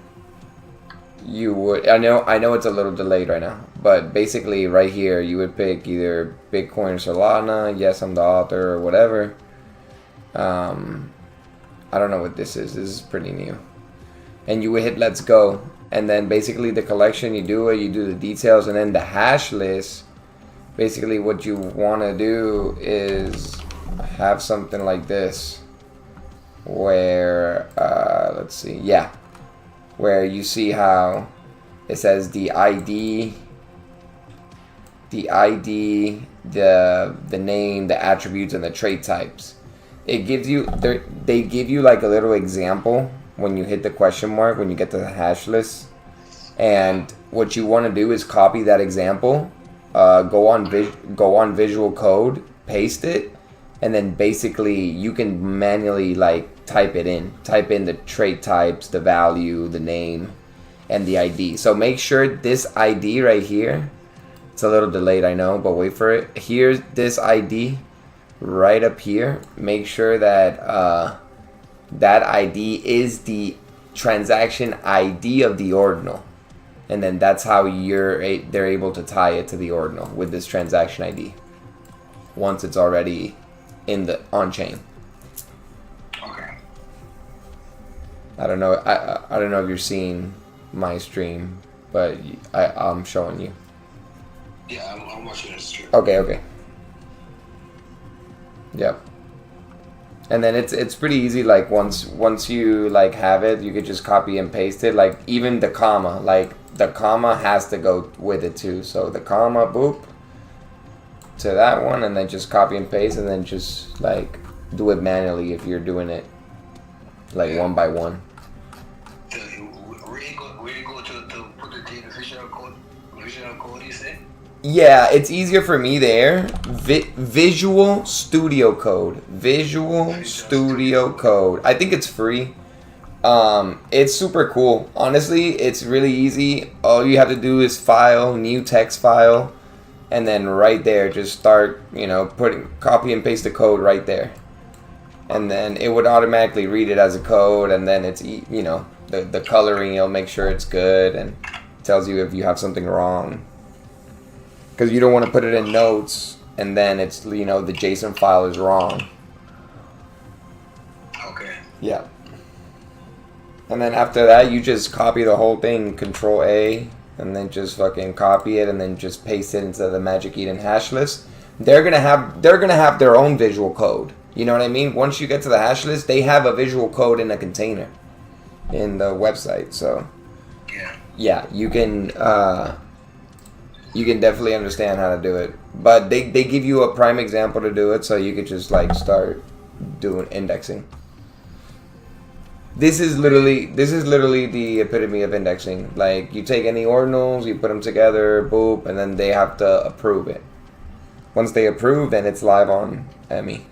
you would. I know it's a little delayed right now, but basically right here, you would pick either Bitcoin or Solana. Yes, I'm the author or whatever. I don't know what this is. This is pretty new. And you would hit let's go. And then basically the collection, you do the details, and then the hash list. Basically what you want to do is have something like this. Where, let's see, yeah. Where you see how it says the ID, the name, the attributes, and the trait types. It gives you, they give you like a little example when you hit the question mark, when you get to the hash list. And what you want to do is copy that example, go on Visual Code, paste it, and then basically you can manually like type in the trait types, the value, the name, and the ID. So make sure this ID right here, it's a little delayed, I know, but wait for it. Here's this ID right up here. Make sure that that ID is the transaction ID of the ordinal, and then that's how they're able to tie it to the ordinal with this transaction ID once it's already in the on chain. Okay. I don't know. I don't know if you're seeing my stream, but I'm showing you. Yeah, I'm watching the stream. Okay. Yep. And then it's pretty easy. Like once you like have it, you could just copy and paste it. Like even the comma, like the comma has to go with it too. So the comma, boop, to that one, and then just copy and paste, and then just like do it manually if you're doing it like one by one. So where you go to put the visual code you say? Yeah, it's easier for me there. Visual Studio Code. Visual Studio Code. I think it's free. It's super cool. Honestly, it's really easy. All you have to do is file, new text file, and then right there, just start, copy and paste the code right there. And then it would automatically read it as a code, and then it's, the coloring, it'll make sure it's good, and tells you if you have something wrong. Because you don't want to put it in notes, and then it's, the JSON file is wrong. Okay. Yeah. And then after that, you just copy the whole thing, Control A, and then just fucking copy it, and then just paste it into the Magic Eden hash list. They're gonna have their own visual code. You know what I mean? Once you get to the hash list, they have a visual code in a container in the website. So yeah, you can you can definitely understand how to do it. But they give you a prime example to do it, so you could just like start doing indexing. This is literally the epitome of indexing. Like, you take any ordinals, you put them together, boop, and then they have to approve it. Once they approve, then it's live on Emmy.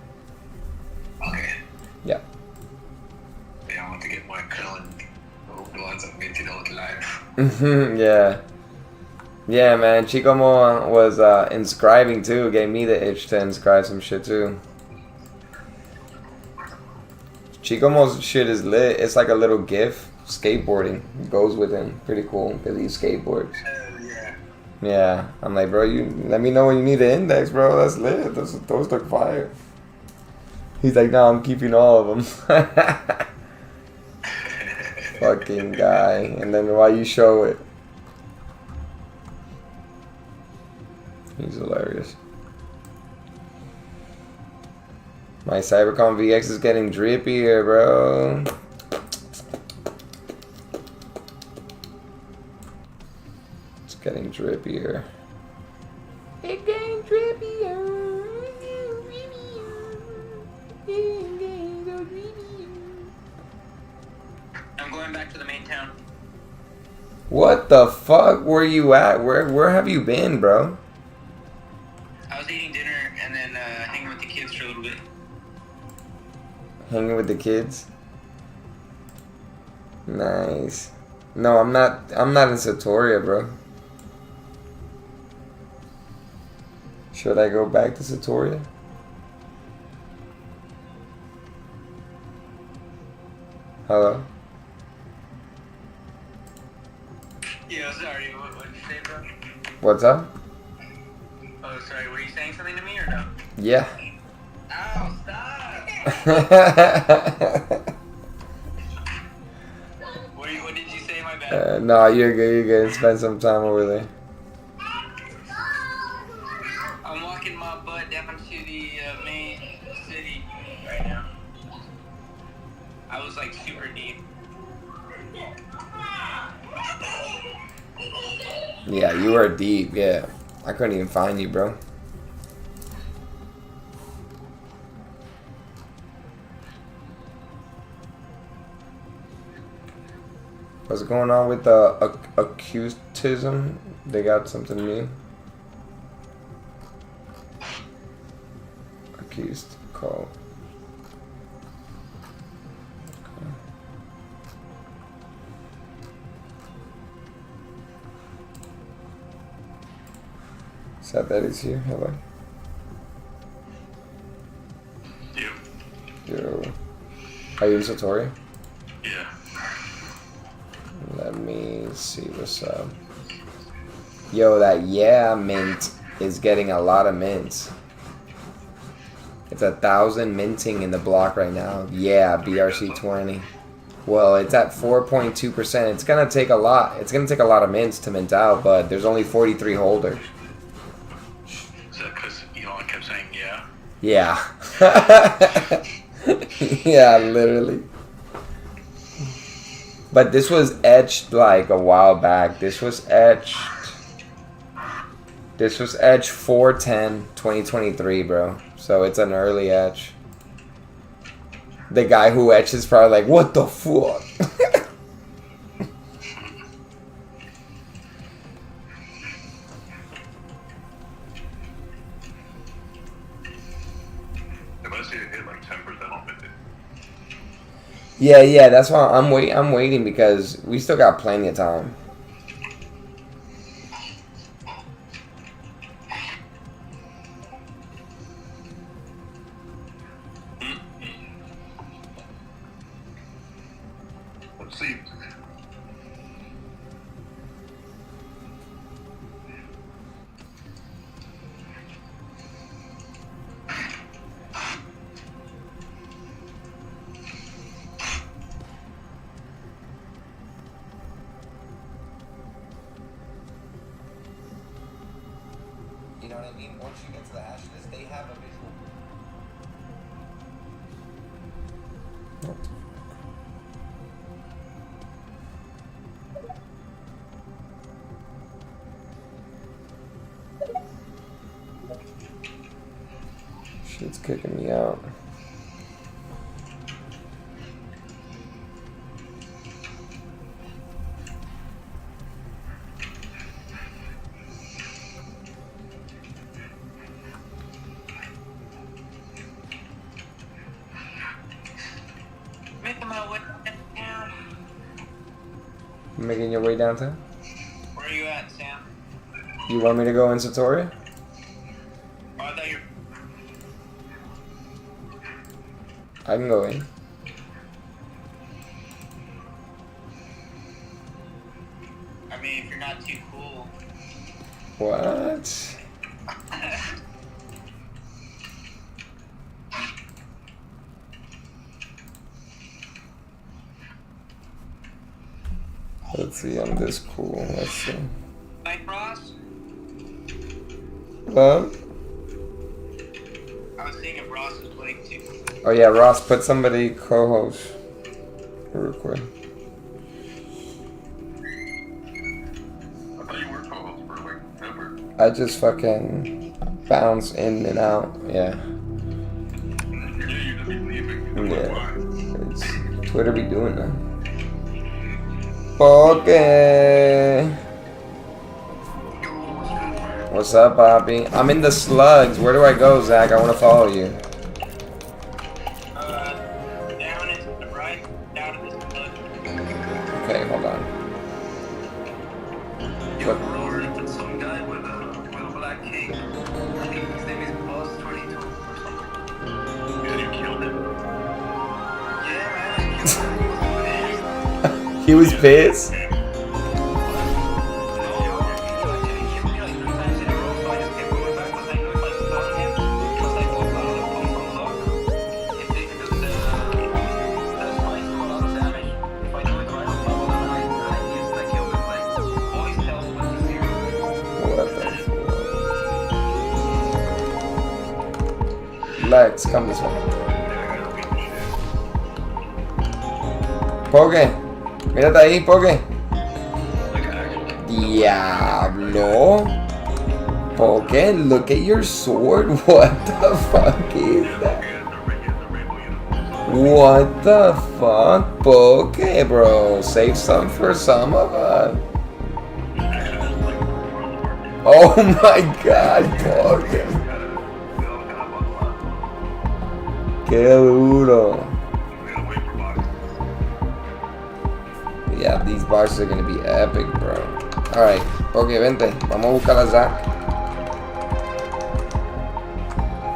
Okay. Yeah. Yeah, I want to get my current ones I've minted out live. Yeah. Yeah, man. Chicomo was inscribing too. Gave me the itch to inscribe some shit too. Chicomo's shit is lit. It's like a little GIF. Skateboarding goes with him. Pretty cool because he skateboards. Yeah. Yeah. I'm like, bro, you let me know when you need an index, bro. That's lit. Those look fire. He's like, no, I'm keeping all of them. Fucking guy. And then why you show it? He's hilarious. My Cybercom VX is getting drippier, bro. It's getting drippier. It's getting drippier. I'm going back to the main town. What the fuck? Where you at? Where have you been, bro? I was eating dinner and then hanging with the kids for a little bit. Hanging with the kids. Nice. No, I'm not in Satoria, bro. Should I go back to Satoria? Hello? Yeah, sorry. What did you say, bro? What's up? Oh, sorry. Were you saying something to me or no? Yeah. Ow, stop! What did you say? My bad. No, you're good. You're good. Spend some time over there. I'm walking my butt down to the main city right now. I was like super deep. Yeah, you were deep. Yeah, I couldn't even find you, bro. What's going on with the acoustism? They got something new. Accused call. Okay. Sad that is here. Hello. You. Yo. Are you in Satori? Yeah. Let me see what's up. Yo, that mint is getting a lot of mints. It's 1,000 minting in the block right now. Yeah, BRC20. Well, it's at 4.2%. It's gonna take a lot. It's gonna take a lot of mints to mint out, but there's only 43 holders. Is that because Elon kept saying yeah? Yeah. Yeah, literally. But this was etched like a while back. This was etched 4/10/2023, bro. So it's an early etch. The guy who etched is probably like, what the fuck? If I see it hit like 10%, I'll mint it. Yeah, that's why I'm waiting because we still got plenty of time. Let's see. You know what I mean? Once you get to the hash list, they have a visual. It's kicking me out. Making my way down. Making your way downtown? Where are you at, Sam? You want me to go in Satori? Oh, I thought you. I can go in. I mean, if you're not too cool. What? Let's see, I'm this cool. Let's see. Like Ross? Hello? I was seeing if Ross was playing too. Oh yeah, Ross, put somebody co-host real quick. I thought you were co-host for like ever. I just fucking bounce in and out. Yeah. Yeah, you just be leaving. Yeah. It's Twitter be doing that. Okay. What's up, Bobby? I'm in the slugs. Where do I go, Zach? I want to follow you. Down and to the right, down to this plug. Okay, hold on. Yo, we're over at some guy with a black cape. I think his name is Boss 22 or something. Yeah, you killed him. Yeah, man, I killed him. He was pissed? Lex, come this way. Poke, mírate ahí, Poke. Diablo. Poke, look at your sword. What the fuck is that? What the fuck? Poke, bro. Save some for some of us. Oh my god, Poke. Qué duro. Yeah, these boxes are gonna be epic, bro. Alright, okay, vente. Vamos a buscar a Zach.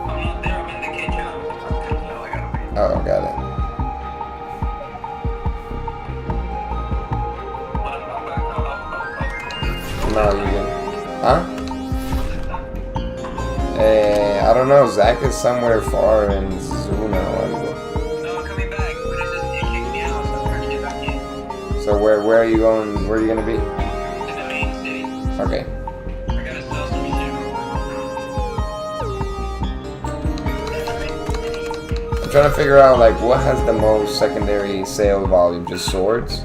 I'm not there, I'm in the kitchen. Oh, got it. No, you good. Huh? I don't know. Zach is somewhere far in Zuna or algo. No, I'm coming back, but it's just, it kicked me out, so I'm trying to get back in. So where are you going? Where are you gonna be? To the main city. Okay. I gotta sell some shit. I'm trying to figure out like what has the most secondary sale volume. Just swords?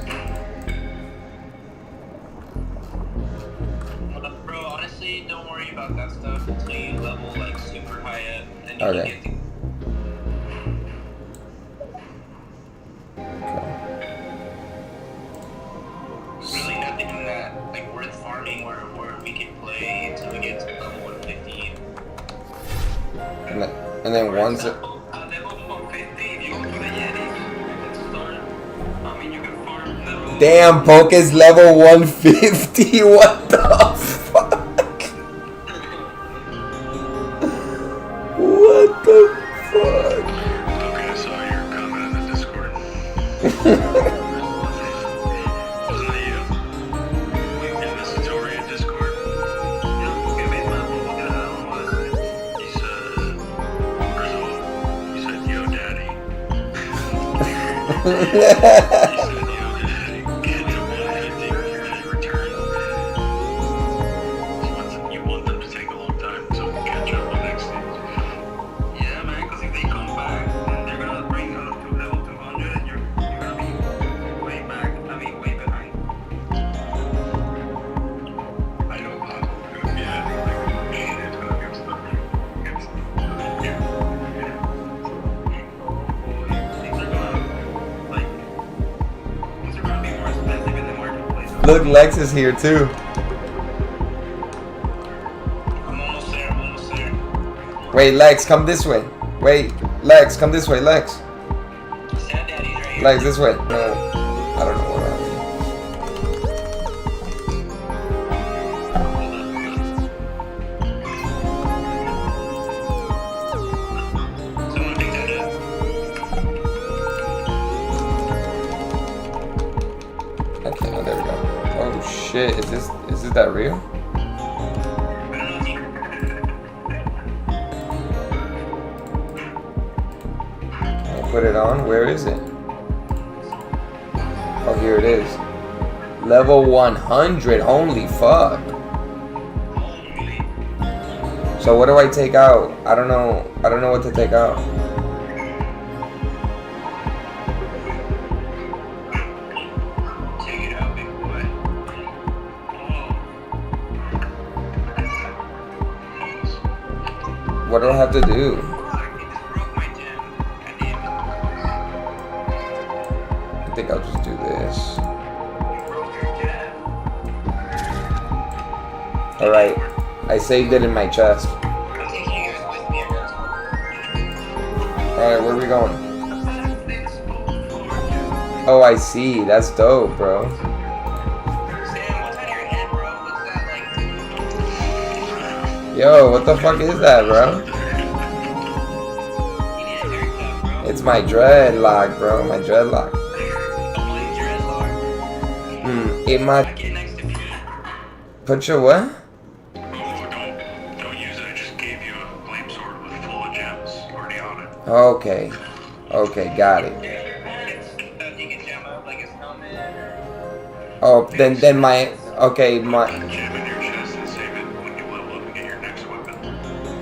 Bro, honestly, don't worry about that stuff until you level like super high up. And you Okay. can get really nothing in that like worth farming where we can play until we get to level 150. And then once it. Level 150, if you go to the Yetis, you can start. I mean, you can farm level. Damn, Poke's level 150. What the fuck? What the fuck? Okay, I saw your comment in the Discord. Wasn't that you? In the Satori Discord. Okay, wait, man, what the hell was it? He said, first of all, he said, yo, daddy. He said, yo, daddy, get to 150 when you're ready to return. You want them to take a long time so we can catch up on next stage. Yeah, man, because if they come back, then they're gonna bring us to level 200 and you're gonna be way back, I mean, way behind. I know how. Yeah, I think like, it's gonna give stuff. Look, Lex is here too. I'm almost there. I'm almost there. Wait, Lex, come this way. Wait, Lex, come this way, Lex. Sad Daddy's right here. Lex, this way. No, I don't know what happened. Someone pick that up. Okay, oh, there we go. Oh shit, is this that real? I don't know if you. I'll put it on. Where is it? Oh, here it is. Level 100. Holy fuck. Holy. So what do I take out? I don't know what to take out. Take it out, big boy. Oh. What do I have to do? Fuck, it just broke my gem. God damn I think I'll just do this. it. You broke your gem. Alright. I saved it in my chest. I'm taking you guys with me, I guess. Alright, where are we going? That's this floor. Oh, I see. That's dope, bro. Sam, what's on your head, bro? What's that like? Yo, what the fuck is that, bro? You need a haircut, bro. It's my dreadlock, bro. My dreadlock. A white dreadlock. It might Get next to Pete. put your what? Oh, don't use it. I just gave you a flame sword with full of gems already on it. Okay. Okay, got it. You can jam up like his helmet or... Oh, then my okay, my Put a gem in your chest and save it when you level up and get your next weapon.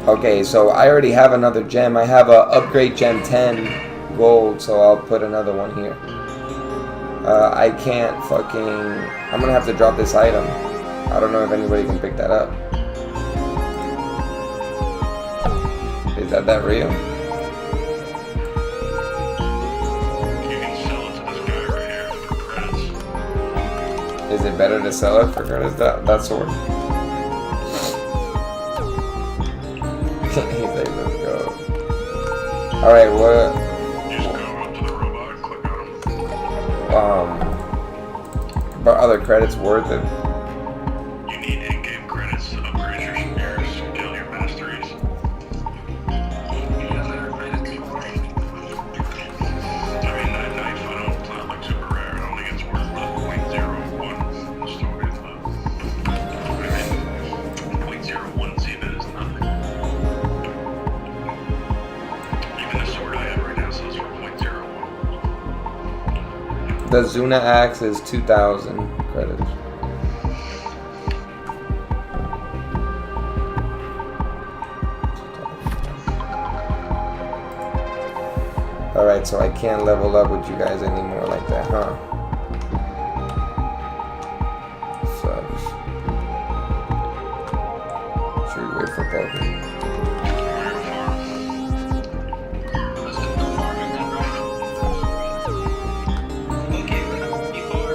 okay, so I already have another gem. I have a upgrade gem 10 gold, so I'll put another one here. I can't fucking I'm gonna have to drop this item. I don't know if anybody can pick that up. Is that real? You can sell it to this guy right here for credits. Is it better to sell it for credits? That sword? He's like, let's go. Alright, what Just go up to the robot and click on him. but are the credits worth it? You need in-game credits to upgrade your skill, your masteries. I mean, that knife, I don't, it's not like super rare. I don't think it's worth the 0.01 story. I mean, 0.01 Zenith is nothing. Even the sword I have right now sells for 0.01. The Zuna axe is 2,000 credits. Alright, so I can't level up with you guys anymore like that, huh? Sucks. Should we wait for Poker? Let's go farming then, bro. Okay, before...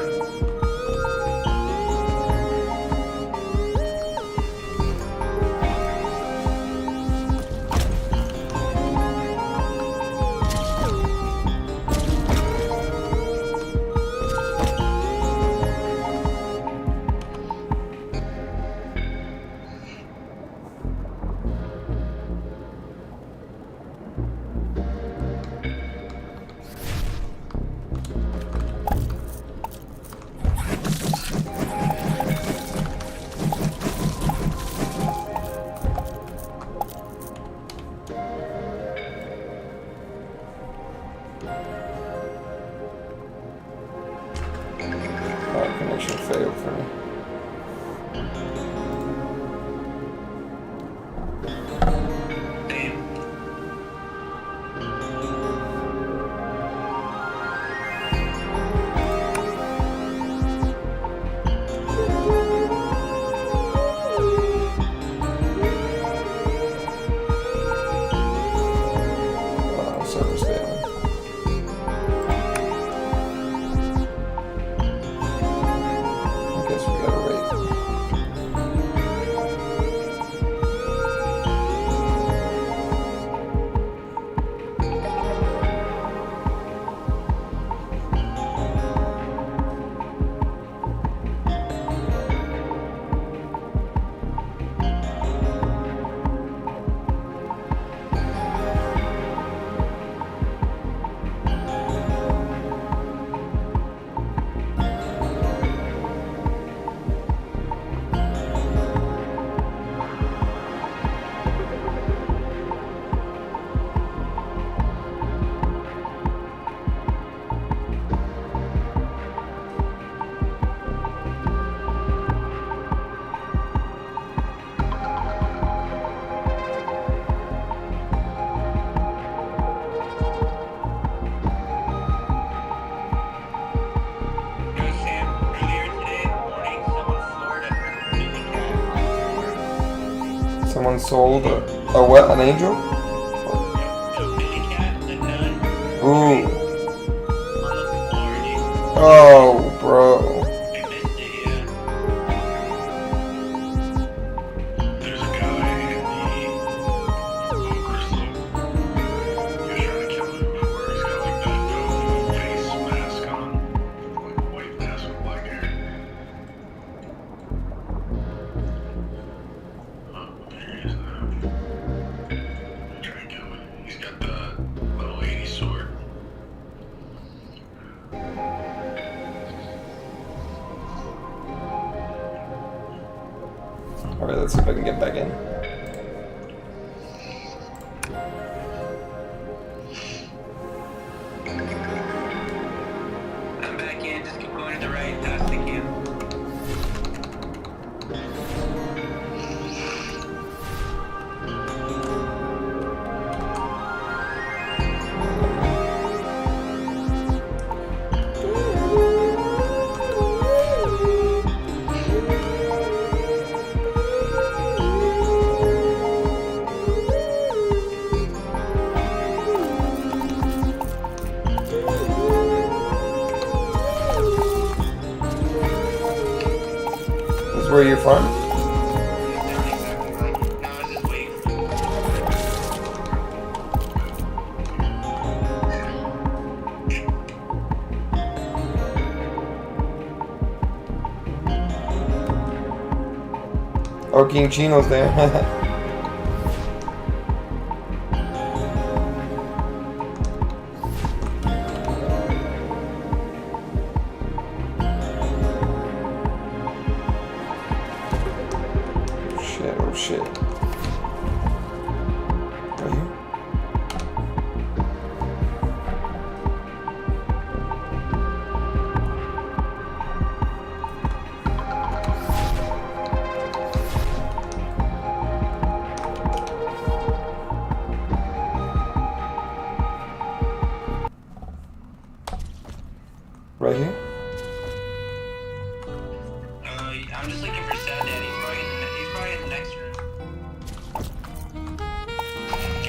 Someone sold a what? An angel? Billy Cat, the nun, Ooh. on the floor, dude. Oh, bro. I missed it, yeah. There's a guy in the Crystal. He was trying to kill him before. He's got like that face mask on, like a white mask with black hair. Oh, there he is now. Try and kill him. He's got the little 80 sword. Alright, let's see if I can get back in. I'm back in, just keep going to the right, past the camp. This is where you're from? Not exactly right. Now I was just waiting for Oh, King Chino's there. Shit, oh shit. Right here? Right here? I'm just looking for Sad Dad. He's probably in the next room.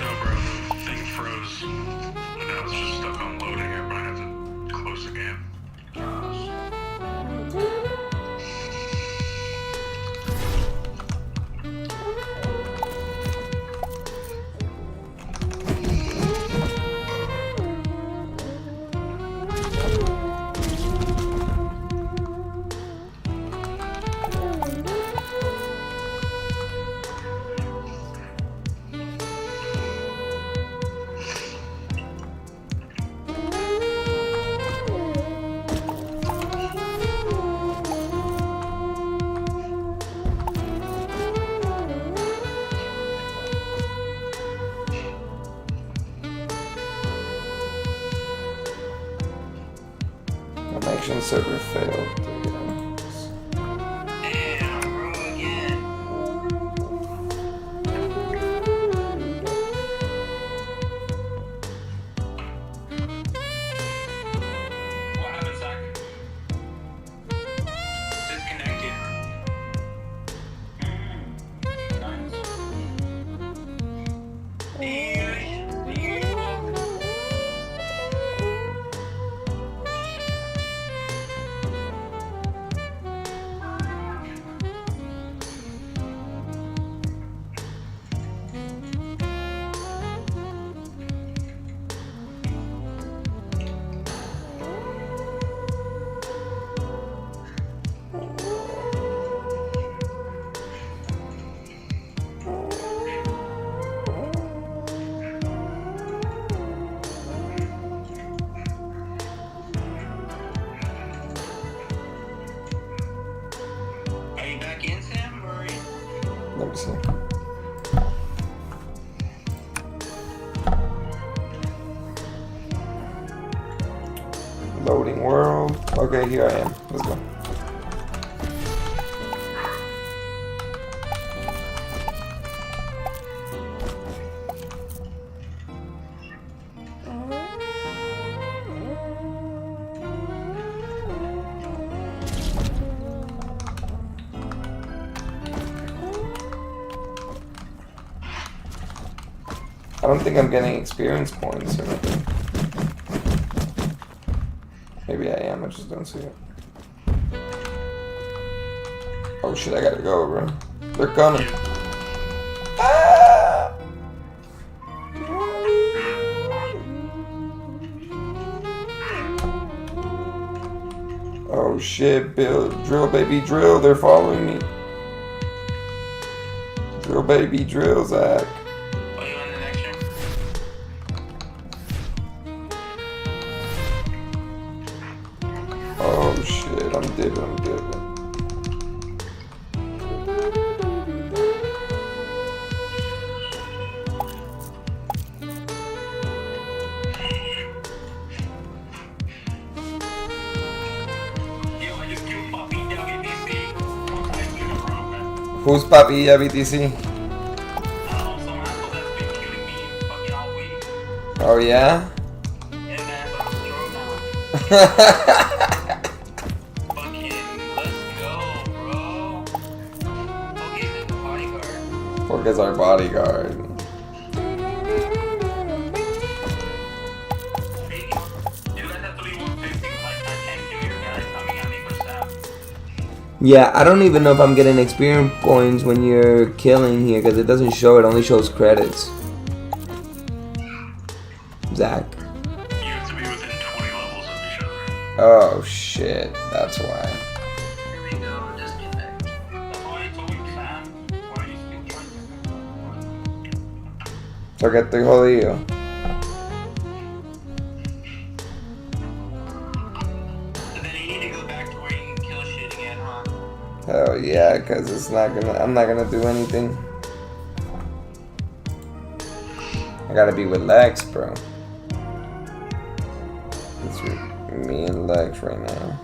Oh, bro, thing froze. And now it's just stuck on loading. I might have to close the game. Connection server failed. Damn, bro, again. What happened, Zach? Disconnected. Nice. Are you back in, Sam, or are you... Let me see. Loading world. Okay, here I am. Let's go. don't think I'm getting experience points or anything. Maybe I am, I just don't see it. Oh shit, I gotta go, bro. They're coming. Ah! Oh shit, Bill, drill baby drill, they're following me. Drill baby drill, Zach. Are you on the next room? Oh shit, I'm dipping, I'm dipping. Yo, I just killed Poppy WBC. I killed him, bro, man. Who's Papi BTC? I don't know, some asshole that's been killing me fucking all week. Oh yeah? Yeah, man, but I'm strong now. Fucking, let's go, bro. Okay, the bodyguard. Fork is our bodyguard. Hey, you guys have to leave 150. Like, I can't kill you guys. I mean, I need for Sam. Yeah, I don't even know if I'm getting experience points when you're killing here because it doesn't show, it only shows credits. Zach. You have to be within 20 levels of each other. Oh shit, that's why. Here we go, disconnect. That's why I told you, Sam. Why are you still trying to... So que estoy jodido. So then you need to go back to where you can kill shit again, huh? Hell yeah, because it's not gonna, I'm not gonna do anything. I gotta be with Lex, bro. It's me and Lex right now.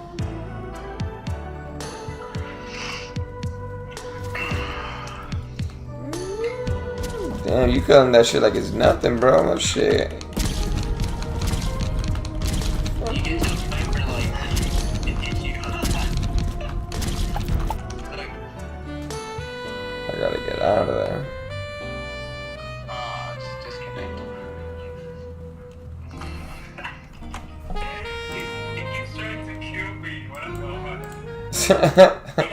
Damn, you killing that shit like it's nothing, bro. Oh shit. You get to a point where, like, it hits you. Like, I gotta get out of there. just disconnect. He keeps trying to kill me. What the fuck?